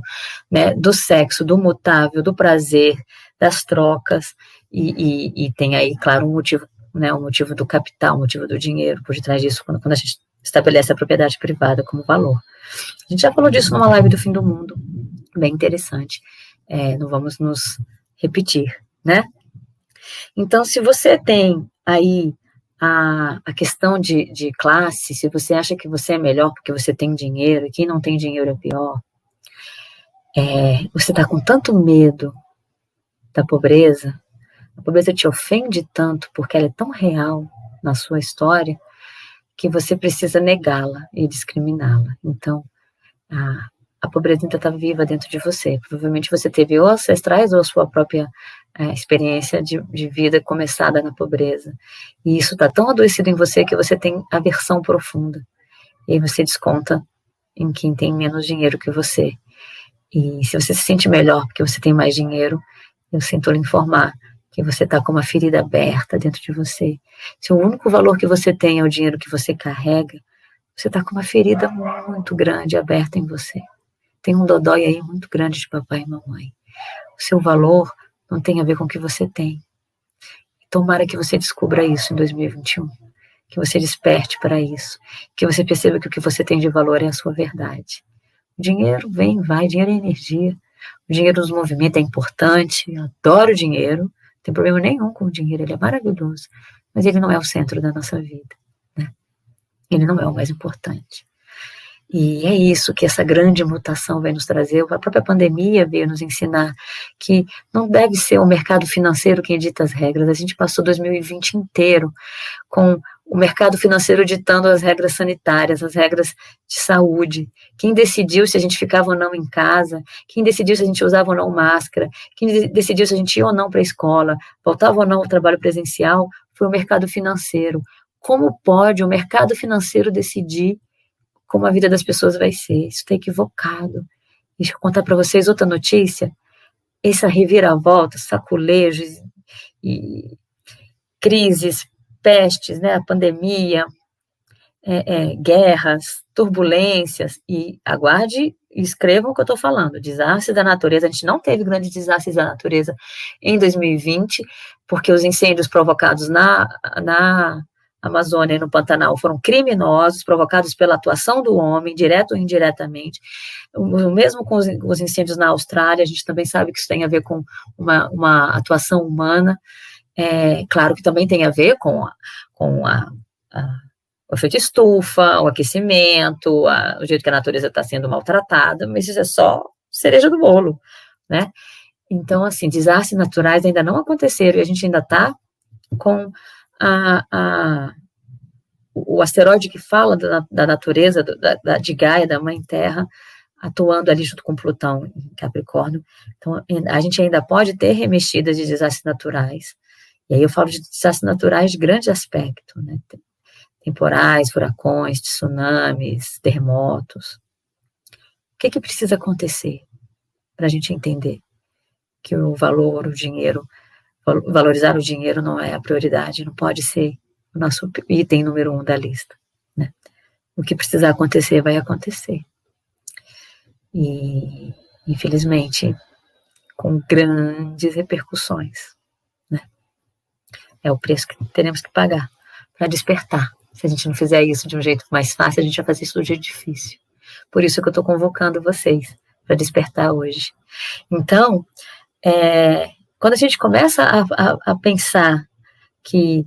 né, do sexo, do mutável, do prazer, das trocas, e tem aí, claro, um motivo, né, um motivo do capital, um motivo do dinheiro por detrás disso, quando a gente estabelece a propriedade privada como valor. A gente já falou disso numa live do Fim do Mundo, bem interessante, não vamos nos repetir, né? Então, se você tem aí a questão de classe, se você acha que você é melhor porque você tem dinheiro, e quem não tem dinheiro é pior, você está com tanto medo da pobreza, a pobreza te ofende tanto porque ela é tão real na sua história, que você precisa negá-la e discriminá-la. Então, a pobreza ainda está viva dentro de você. Provavelmente você teve ou ancestrais ou a sua própria experiência de vida começada na pobreza. E isso está tão adoecido em você que você tem aversão profunda. E aí você desconta em quem tem menos dinheiro que você. E se você se sente melhor porque você tem mais dinheiro, eu sinto lhe informar que você está com uma ferida aberta dentro de você. Se o único valor que você tem é o dinheiro que você carrega, você está com uma ferida muito grande aberta em você. Tem um dodói aí muito grande de papai e mamãe. O seu valor não tem a ver com o que você tem. Tomara que você descubra isso em 2021. Que você desperte para isso. Que você perceba que o que você tem de valor é a sua verdade. O dinheiro vem, vai, dinheiro é energia. O dinheiro nos movimenta, é importante. Eu adoro o dinheiro. Não tem problema nenhum com o dinheiro, ele é maravilhoso. Mas ele não é o centro da nossa vida, né? Ele não é o mais importante. E é isso que essa grande mutação vai nos trazer. A própria pandemia veio nos ensinar que não deve ser o mercado financeiro quem dita as regras. A gente passou 2020 inteiro com o mercado financeiro ditando as regras sanitárias, as regras de saúde. Quem decidiu se a gente ficava ou não em casa, quem decidiu se a gente usava ou não máscara, quem decidiu se a gente ia ou não para a escola, voltava ou não ao trabalho presencial, foi o mercado financeiro. Como pode o mercado financeiro decidir como a vida das pessoas vai ser? Isso está equivocado. Deixa eu contar para vocês outra notícia. Essa reviravolta, saculejos e crises, pestes, né, a pandemia, guerras, turbulências, e aguarde e escrevam o que eu estou falando, desastres da natureza. A gente não teve grandes desastres da natureza em 2020, porque os incêndios provocados na Amazônia e no Pantanal foram criminosos, provocados pela atuação do homem, direto ou indiretamente. O mesmo com os incêndios na Austrália, a gente também sabe que isso tem a ver com uma atuação humana. Claro que também tem a ver com o efeito estufa, o aquecimento, o jeito que a natureza está sendo maltratada, mas isso é só cereja do bolo, né? Então, assim, desastres naturais ainda não aconteceram e a gente ainda está com o asteroide que fala da natureza, de Gaia, da Mãe Terra, atuando ali junto com Plutão em Capricórnio. Então, a gente ainda pode ter remexidas de desastres naturais. E aí eu falo de desastres naturais de grande aspecto, né? Temporais, furacões, tsunamis, terremotos. O que precisa acontecer para a gente entender que o valor, o dinheiro, valorizar o dinheiro não é a prioridade, não pode ser o nosso item número 1 da lista, né? O que precisar acontecer, vai acontecer. E, infelizmente, com grandes repercussões, né? É o preço que teremos que pagar para despertar. Se a gente não fizer isso de um jeito mais fácil, a gente vai fazer isso de um jeito difícil. Por isso que eu estou convocando vocês para despertar hoje. Então, quando a gente começa a pensar que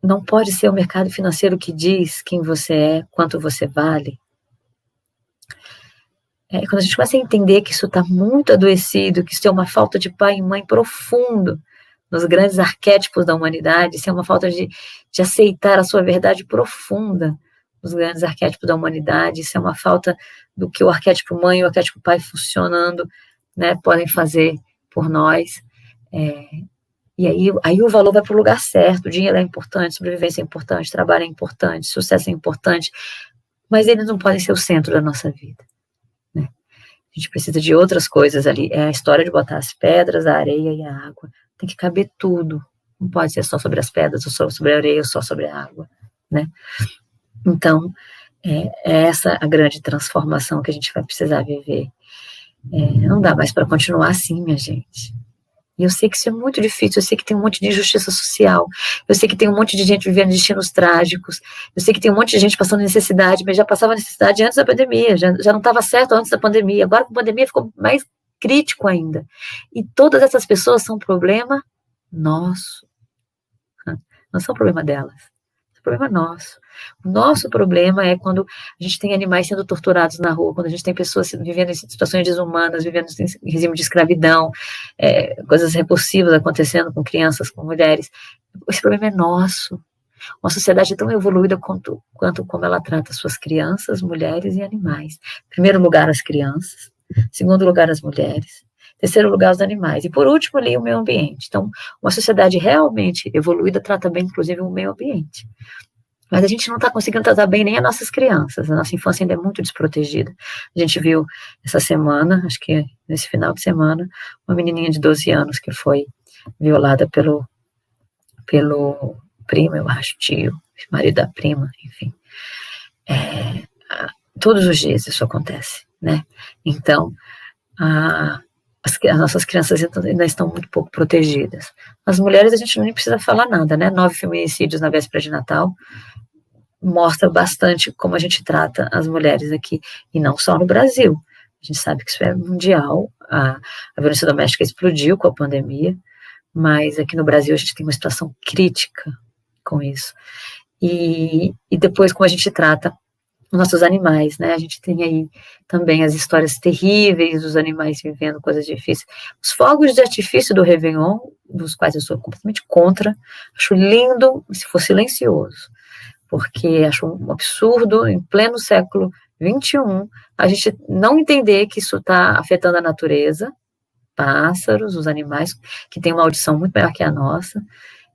não pode ser o mercado financeiro que diz quem você é, quanto você vale, quando a gente começa a entender que isso está muito adoecido, que isso é uma falta de pai e mãe profundo nos grandes arquétipos da humanidade, isso é uma falta de aceitar a sua verdade profunda nos grandes arquétipos da humanidade, isso é uma falta do que o arquétipo mãe e o arquétipo pai funcionando, né, podem fazer por nós, E aí o valor vai para o lugar certo, o dinheiro é importante, sobrevivência é importante, trabalho é importante, sucesso é importante, mas eles não podem ser o centro da nossa vida, né? A gente precisa de outras coisas ali, é a história de botar as pedras, a areia e a água, tem que caber tudo, não pode ser só sobre as pedras, ou só sobre a areia, ou só sobre a água, né? Então, é essa a grande transformação que a gente vai precisar viver. Não dá mais para continuar assim, minha gente. E eu sei que isso é muito difícil, eu sei que tem um monte de injustiça social, eu sei que tem um monte de gente vivendo destinos trágicos, eu sei que tem um monte de gente passando necessidade, mas já passava necessidade antes da pandemia, já não estava certo antes da pandemia, agora com a pandemia ficou mais crítico ainda. E todas essas pessoas são um problema nosso, não são problema delas, é problema nosso. O nosso problema é quando a gente tem animais sendo torturados na rua, quando a gente tem pessoas vivendo em situações desumanas, vivendo em regime de escravidão, coisas repulsivas acontecendo com crianças, com mulheres. Esse problema é nosso. Uma sociedade tão evoluída quanto como ela trata suas crianças, mulheres e animais. Em primeiro lugar, as crianças. Em segundo lugar, as mulheres. Em terceiro lugar, os animais. E por último, ali, o meio ambiente. Então, uma sociedade realmente evoluída trata bem, inclusive, o meio ambiente. Mas a gente não está conseguindo tratar bem nem as nossas crianças, a nossa infância ainda é muito desprotegida. A gente viu essa semana, acho que nesse final de semana, uma menininha de 12 anos que foi violada pelo primo, eu acho, tio, marido da prima, enfim. Todos os dias isso acontece, né? Então, as nossas crianças ainda estão muito pouco protegidas. As mulheres a gente nem precisa falar nada, né? 9 feminicídios na véspera de Natal, mostra bastante como a gente trata as mulheres aqui, e não só no Brasil. A gente sabe que isso é mundial, a violência doméstica explodiu com a pandemia, mas aqui no Brasil a gente tem uma situação crítica com isso. E depois como a gente trata os nossos animais, né? A gente tem aí também as histórias terríveis dos animais vivendo coisas difíceis. Os fogos de artifício do Réveillon, dos quais eu sou completamente contra, acho lindo se for silencioso, porque acho um absurdo, em pleno século XXI, a gente não entender que isso está afetando a natureza, pássaros, os animais, que têm uma audição muito maior que a nossa,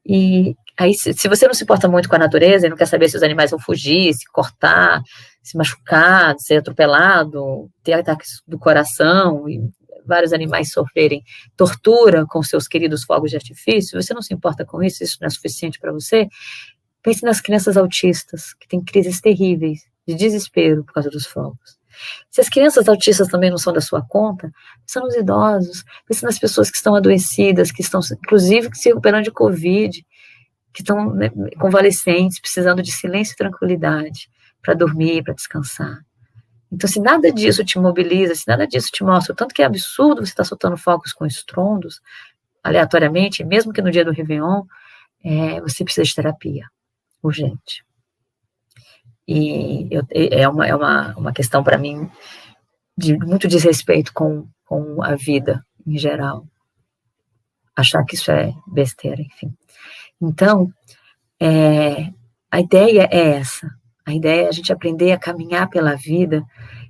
e aí, se você não se importa muito com a natureza e não quer saber se os animais vão fugir, se cortar, se machucar, ser atropelado, ter ataques do coração, e vários animais sofrerem tortura com seus queridos fogos de artifício, você não se importa com isso, isso não é suficiente para você? Pense nas crianças autistas, que têm crises terríveis, de desespero por causa dos fogos. Se as crianças autistas também não são da sua conta, pense nos idosos, pense nas pessoas que estão adoecidas, que estão, inclusive, se recuperando de Covid, que estão, né, convalescentes, precisando de silêncio e tranquilidade para dormir, para descansar. Então, se nada disso te mobiliza, se nada disso te mostra o tanto que é absurdo você estar soltando fogos com estrondos, aleatoriamente, mesmo que no dia do Réveillon, você precisa de terapia. Urgente. E é uma questão para mim de muito desrespeito com a vida em geral. Achar que isso é besteira, enfim. Então, a ideia é essa. A ideia é a gente aprender a caminhar pela vida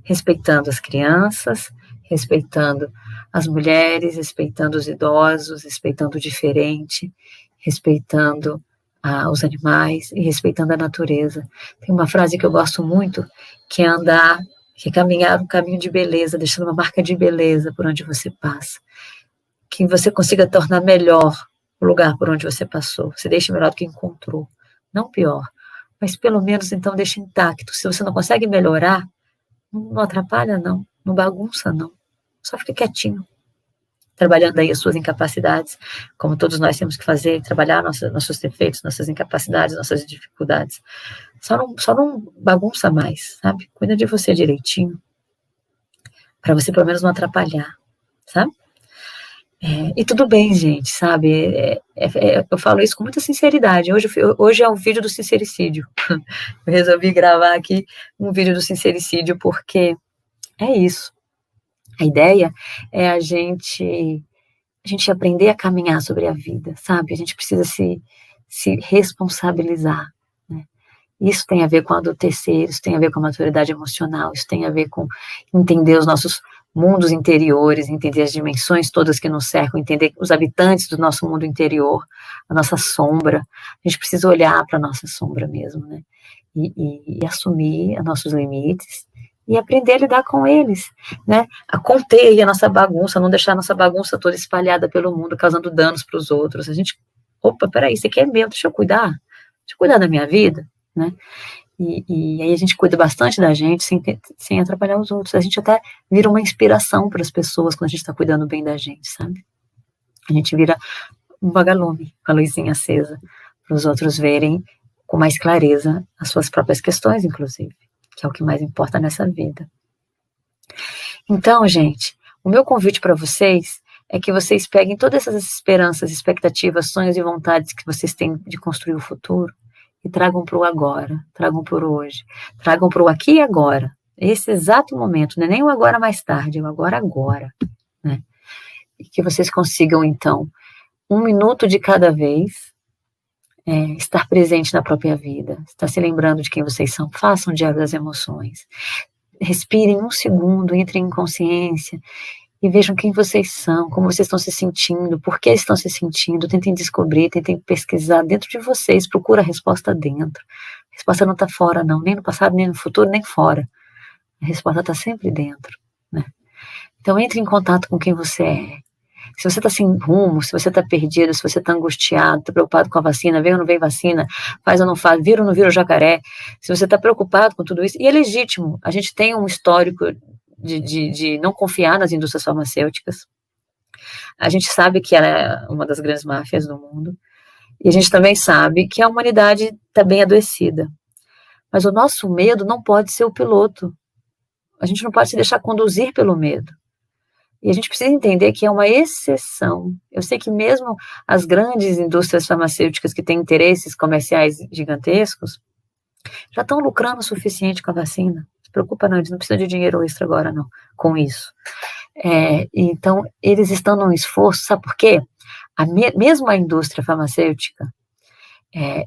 respeitando as crianças, respeitando as mulheres, respeitando os idosos, respeitando o diferente, respeitando os animais e respeitando a natureza. Tem uma frase que eu gosto muito, que é caminhar um caminho de beleza, deixando uma marca de beleza por onde você passa. Que você consiga tornar melhor o lugar por onde você passou. Você deixe melhor do que encontrou. Não pior, mas pelo menos então deixe intacto. Se você não consegue melhorar, não atrapalha não, não bagunça não. Só fica quietinho. Trabalhando aí as suas incapacidades, como todos nós temos que fazer, trabalhar nossos defeitos, nossas incapacidades, nossas dificuldades. Só não bagunça mais, sabe? Cuida de você direitinho, para você pelo menos não atrapalhar, sabe? E tudo bem, gente, sabe? Eu falo isso com muita sinceridade. Hoje é um vídeo do sincericídio. Eu resolvi gravar aqui um vídeo do sincericídio porque é isso. A ideia é a gente aprender a caminhar sobre a vida, sabe? A gente precisa se responsabilizar, né? Isso tem a ver com adultecer, isso tem a ver com a maturidade emocional, isso tem a ver com entender os nossos mundos interiores, entender as dimensões todas que nos cercam, entender os habitantes do nosso mundo interior, a nossa sombra. A gente precisa olhar para a nossa sombra mesmo, né? E assumir os nossos limites e aprender a lidar com eles, né? A conter a nossa bagunça, não deixar a nossa bagunça toda espalhada pelo mundo, causando danos para os outros. A gente, opa, peraí, isso aqui é meu, deixa eu cuidar da minha vida, né? E aí a gente cuida bastante da gente sem atrapalhar os outros. A gente até vira uma inspiração para as pessoas quando a gente está cuidando bem da gente, sabe? A gente vira um vagalume, com a luzinha acesa, para os outros verem com mais clareza as suas próprias questões, inclusive, que é o que mais importa nessa vida. Então, gente, o meu convite para vocês é que vocês peguem todas essas esperanças, expectativas, sonhos e vontades que vocês têm de construir o futuro e tragam para o agora, tragam para o hoje, tragam para o aqui e agora, esse exato momento, não é nem o agora mais tarde, é o agora, né? E que vocês consigam, então, 1 minuto de cada vez, estar presente na própria vida, estar se lembrando de quem vocês são, façam o diário das emoções, respirem 1 segundo, entrem em consciência, e vejam quem vocês são, como vocês estão se sentindo, por que estão se sentindo, tentem descobrir, tentem pesquisar dentro de vocês, procura a resposta dentro. A resposta não está fora, não, nem no passado, nem no futuro, nem fora. A resposta está sempre dentro, né? Então, entre em contato com quem você é. Se você está sem rumo, se você está perdido, se você está angustiado, está preocupado com a vacina, vem ou não vem vacina, faz ou não faz, vira ou não vira o jacaré, se você está preocupado com tudo isso, e é legítimo, a gente tem um histórico de não confiar nas indústrias farmacêuticas. A gente sabe que ela é uma das grandes máfias do mundo, e a gente também sabe que a humanidade está bem adoecida. Mas o nosso medo não pode ser o piloto. A gente não pode se deixar conduzir pelo medo. E a gente precisa entender que é uma exceção. Eu sei que mesmo as grandes indústrias farmacêuticas que têm interesses comerciais gigantescos já estão lucrando o suficiente com a vacina. Não se preocupa não, eles não precisam de dinheiro extra agora não, com isso. Então, eles estão num esforço, sabe por quê? Mesmo a indústria farmacêutica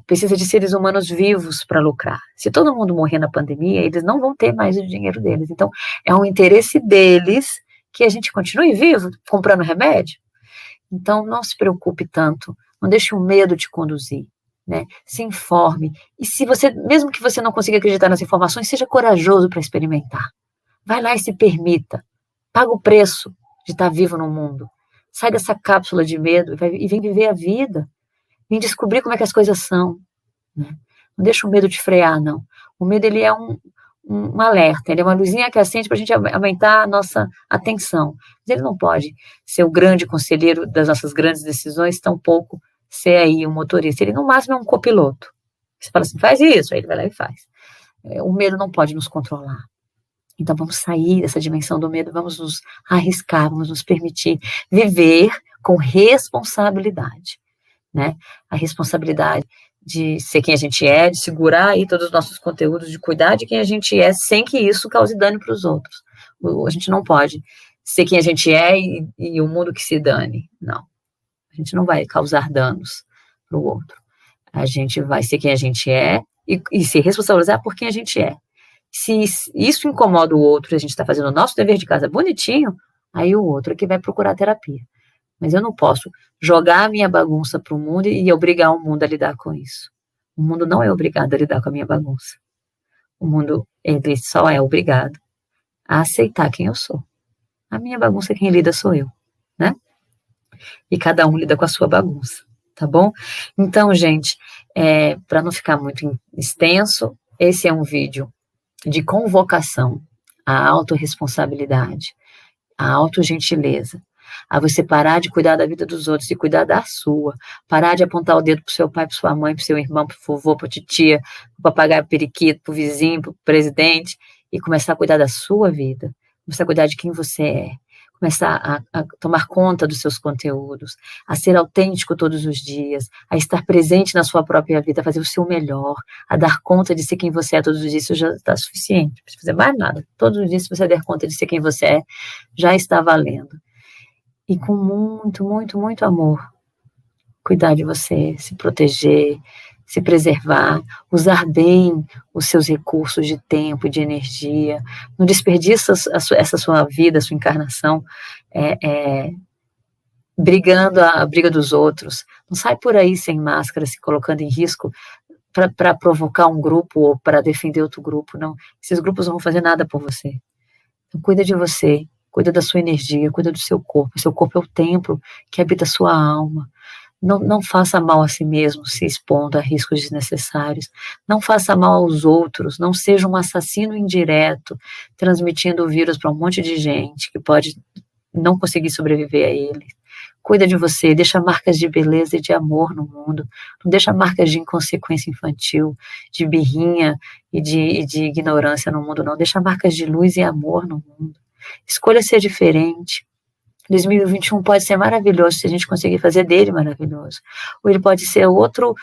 precisa de seres humanos vivos para lucrar. Se todo mundo morrer na pandemia, eles não vão ter mais o dinheiro deles. Então, é um interesse deles que a gente continue vivo, comprando remédio. Então, não se preocupe tanto, não deixe o medo te conduzir, né? Se informe, e se você, mesmo que você não consiga acreditar nas informações, seja corajoso para experimentar. Vai lá e se permita, paga o preço de estar vivo no mundo, sai dessa cápsula de medo e vem viver a vida, vem descobrir como é que as coisas são, né? Não deixa o medo te frear, não. O medo, ele é um alerta, ele é uma luzinha que acende para a gente aumentar a nossa atenção. Mas ele não pode ser o grande conselheiro das nossas grandes decisões, tampouco ser aí um motorista. Ele, no máximo, é um copiloto. Você fala assim, faz isso, aí ele vai lá e faz. O medo não pode nos controlar. Então, vamos sair dessa dimensão do medo, vamos nos arriscar, vamos nos permitir viver com responsabilidade, né? A responsabilidade de ser quem a gente é, de segurar aí todos os nossos conteúdos, de cuidar de quem a gente é, sem que isso cause dano para os outros. A gente não pode ser quem a gente é e o mundo que se dane. Não. A gente não vai causar danos para o outro. A gente vai ser quem a gente é e se responsabilizar por quem a gente é. Se isso incomoda o outro e a gente está fazendo o nosso dever de casa bonitinho, aí o outro é que vai procurar terapia. Mas eu não posso jogar a minha bagunça para o mundo e obrigar o mundo a lidar com isso. O mundo não é obrigado a lidar com a minha bagunça. O mundo, ele só é obrigado a aceitar quem eu sou. A minha bagunça, quem lida sou eu, né? E cada um lida com a sua bagunça, tá bom? Então, gente, para não ficar muito extenso, esse é um vídeo de convocação à autorresponsabilidade, à autogentileza, a você parar de cuidar da vida dos outros e cuidar da sua, parar de apontar o dedo pro seu pai, pro sua mãe, pro seu irmão, pro vovô, pro titia, pro papagaio, pro periquito, pro vizinho, pro presidente, e começar a cuidar da sua vida, começar a cuidar de quem você é, começar a tomar conta dos seus conteúdos, a ser autêntico todos os dias, a estar presente na sua própria vida, a fazer o seu melhor, a dar conta de ser quem você é todos os dias, isso já está suficiente, não precisa fazer mais nada. Todos os dias, se você der conta de ser quem você é, já está valendo. E com muito, muito, muito amor, cuidar de você, se proteger, se preservar, usar bem os seus recursos de tempo, de energia, não desperdiça essa sua vida, a sua encarnação, brigando a briga dos outros, não sai por aí sem máscara, se colocando em risco para provocar um grupo ou para defender outro grupo, não, esses grupos não vão fazer nada por você, então cuida de você, cuida da sua energia, cuida do seu corpo é o templo que habita a sua alma, não faça mal a si mesmo, se expondo a riscos desnecessários, não faça mal aos outros, não seja um assassino indireto, transmitindo o vírus para um monte de gente que pode não conseguir sobreviver a ele. Cuida de você, deixa marcas de beleza e de amor no mundo, não deixa marcas de inconsequência infantil, de birrinha e de ignorância no mundo, não, deixa marcas de luz e amor no mundo. Escolha ser diferente. 2021 pode ser maravilhoso se a gente conseguir fazer dele maravilhoso. Ou ele pode ser outro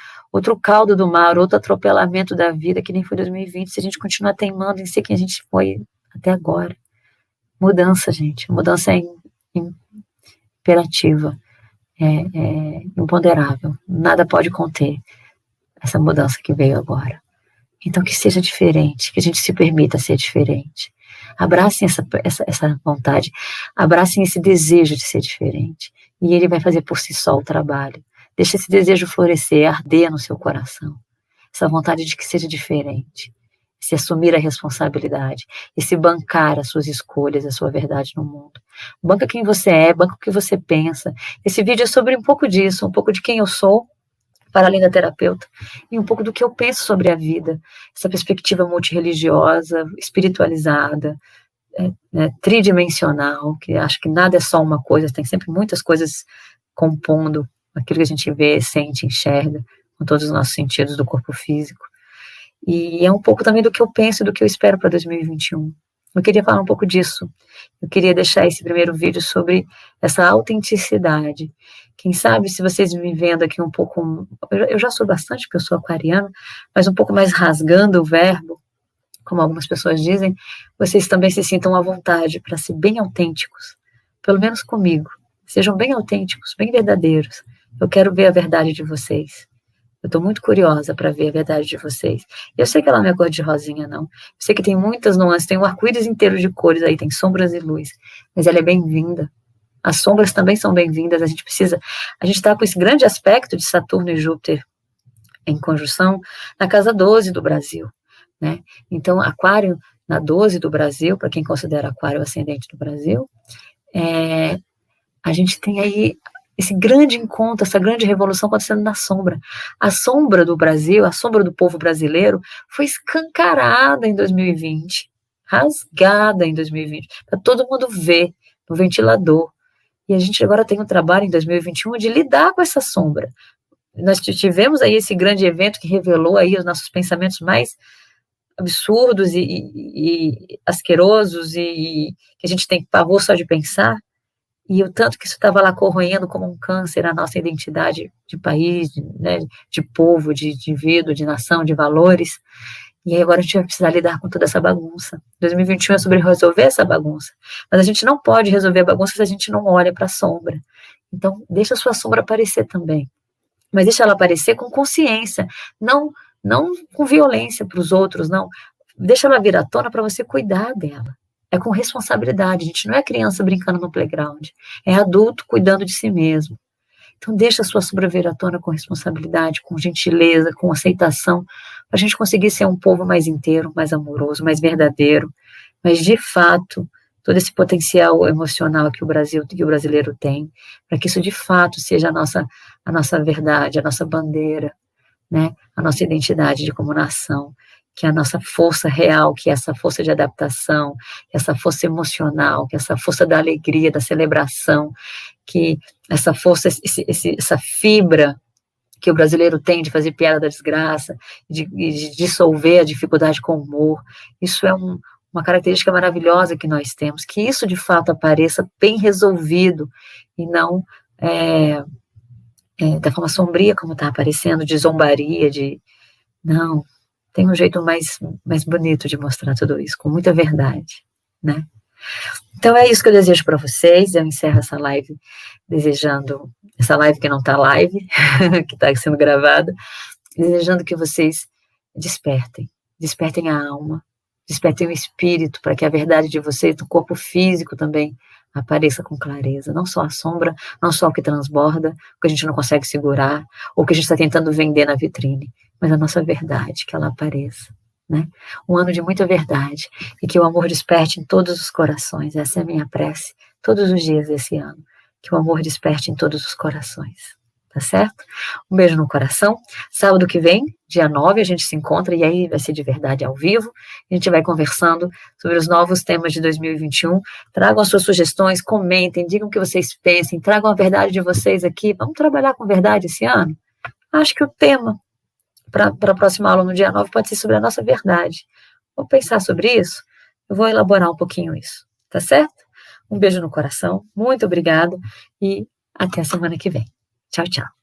caldo do mar, outro atropelamento da vida, que nem foi 2020, se a gente continuar teimando em ser quem a gente foi até agora. Mudança, gente. Mudança é imperativa, é imponderável. Nada pode conter essa mudança que veio agora. Então, que seja diferente, que a gente se permita ser diferente. Abracem essa vontade, abracem esse desejo de ser diferente. E ele vai fazer por si só o trabalho. Deixa esse desejo florescer, arder no seu coração. Essa vontade de que seja diferente. Se assumir a responsabilidade. E se bancar as suas escolhas, a sua verdade no mundo. Banca quem você é, banca o que você pensa. Esse vídeo é sobre um pouco disso, um pouco de quem eu sou, para além da terapeuta, e um pouco do que eu penso sobre a vida, essa perspectiva multirreligiosa, espiritualizada, tridimensional, que acho que nada é só uma coisa, tem sempre muitas coisas compondo aquilo que a gente vê, sente, enxerga, com todos os nossos sentidos do corpo físico, e é um pouco também do que eu penso e do que eu espero para 2021. Eu queria falar um pouco disso, eu queria deixar esse primeiro vídeo sobre essa autenticidade. Quem sabe, se vocês me vendo aqui um pouco, eu já sou bastante, porque eu sou aquariana, mas um pouco mais rasgando o verbo, como algumas pessoas dizem, vocês também se sintam à vontade para ser bem autênticos, pelo menos comigo. Sejam bem autênticos, bem verdadeiros. Eu quero ver a verdade de vocês. Eu estou muito curiosa para ver a verdade de vocês. Eu sei que ela não é cor de rosinha, não. Eu sei que tem muitas nuances, tem um arco-íris inteiro de cores aí, tem sombras e luz, mas ela é bem-vinda. As sombras também são bem-vindas, a gente está com esse grande aspecto de Saturno e Júpiter em conjunção na casa 12 do Brasil, né? Então, Aquário na 12 do Brasil, para quem considera Aquário ascendente do Brasil, a gente tem aí esse grande encontro, essa grande revolução acontecendo na sombra. A sombra do Brasil, a sombra do povo brasileiro foi escancarada em 2020, rasgada em 2020, para todo mundo ver no ventilador. E a gente agora tem um trabalho em 2021 de lidar com essa sombra. Nós tivemos aí esse grande evento que revelou aí os nossos pensamentos mais absurdos e asquerosos e que a gente tem pavor só de pensar, e o tanto que isso estava lá corroendo como um câncer a nossa identidade de país, né, de povo, de indivíduo, de nação, de valores, e aí agora a gente vai precisar lidar com toda essa bagunça. 2021 é sobre resolver essa bagunça, mas a gente não pode resolver a bagunça se a gente não olha para a sombra. Então, deixa a sua sombra aparecer também, mas deixa ela aparecer com consciência, não com violência para os outros, não. Deixa ela vir à tona para você cuidar dela. É com responsabilidade, a gente não é criança brincando no playground, é adulto cuidando de si mesmo. Então deixa a sua sombra vir à tona com responsabilidade, com gentileza, com aceitação, para a gente conseguir ser um povo mais inteiro, mais amoroso, mais verdadeiro, mas de fato, todo esse potencial emocional que o brasileiro tem, para que isso de fato seja a nossa verdade, a nossa bandeira, né? A nossa identidade de como nação, que é a nossa força real, que é essa força de adaptação, essa força emocional, que é essa força da alegria, da celebração, que essa força, essa fibra que o brasileiro tem de fazer piada da desgraça, de dissolver a dificuldade com humor, isso é uma característica maravilhosa que nós temos, que isso de fato apareça bem resolvido, e não da forma sombria como está aparecendo, de zombaria, não, tem um jeito mais bonito de mostrar tudo isso, com muita verdade, né? Então é isso que eu desejo para vocês. Eu encerro essa live desejando, essa live que não está live, que está sendo gravada, desejando que vocês despertem a alma, despertem o espírito, para que a verdade de vocês, do corpo físico também, apareça com clareza, não só a sombra, não só o que transborda, o que a gente não consegue segurar, ou o que a gente está tentando vender na vitrine, mas a nossa verdade, que ela apareça, né? Um ano de muita verdade, e que o amor desperte em todos os corações, essa é a minha prece, todos os dias desse ano, que o amor desperte em todos os corações, tá certo? Um beijo no coração. Sábado que vem, dia 9, a gente se encontra, e aí vai ser de verdade ao vivo. A gente vai conversando sobre os novos temas de 2021. Tragam as suas sugestões, comentem, digam o que vocês pensem, tragam a verdade de vocês aqui. Vamos trabalhar com verdade esse ano? Acho que o tema para a próxima aula, no dia 9, pode ser sobre a nossa verdade. Vou pensar sobre isso, eu vou elaborar um pouquinho isso, tá certo? Um beijo no coração, muito obrigado, e até a semana que vem. Tchau, tchau.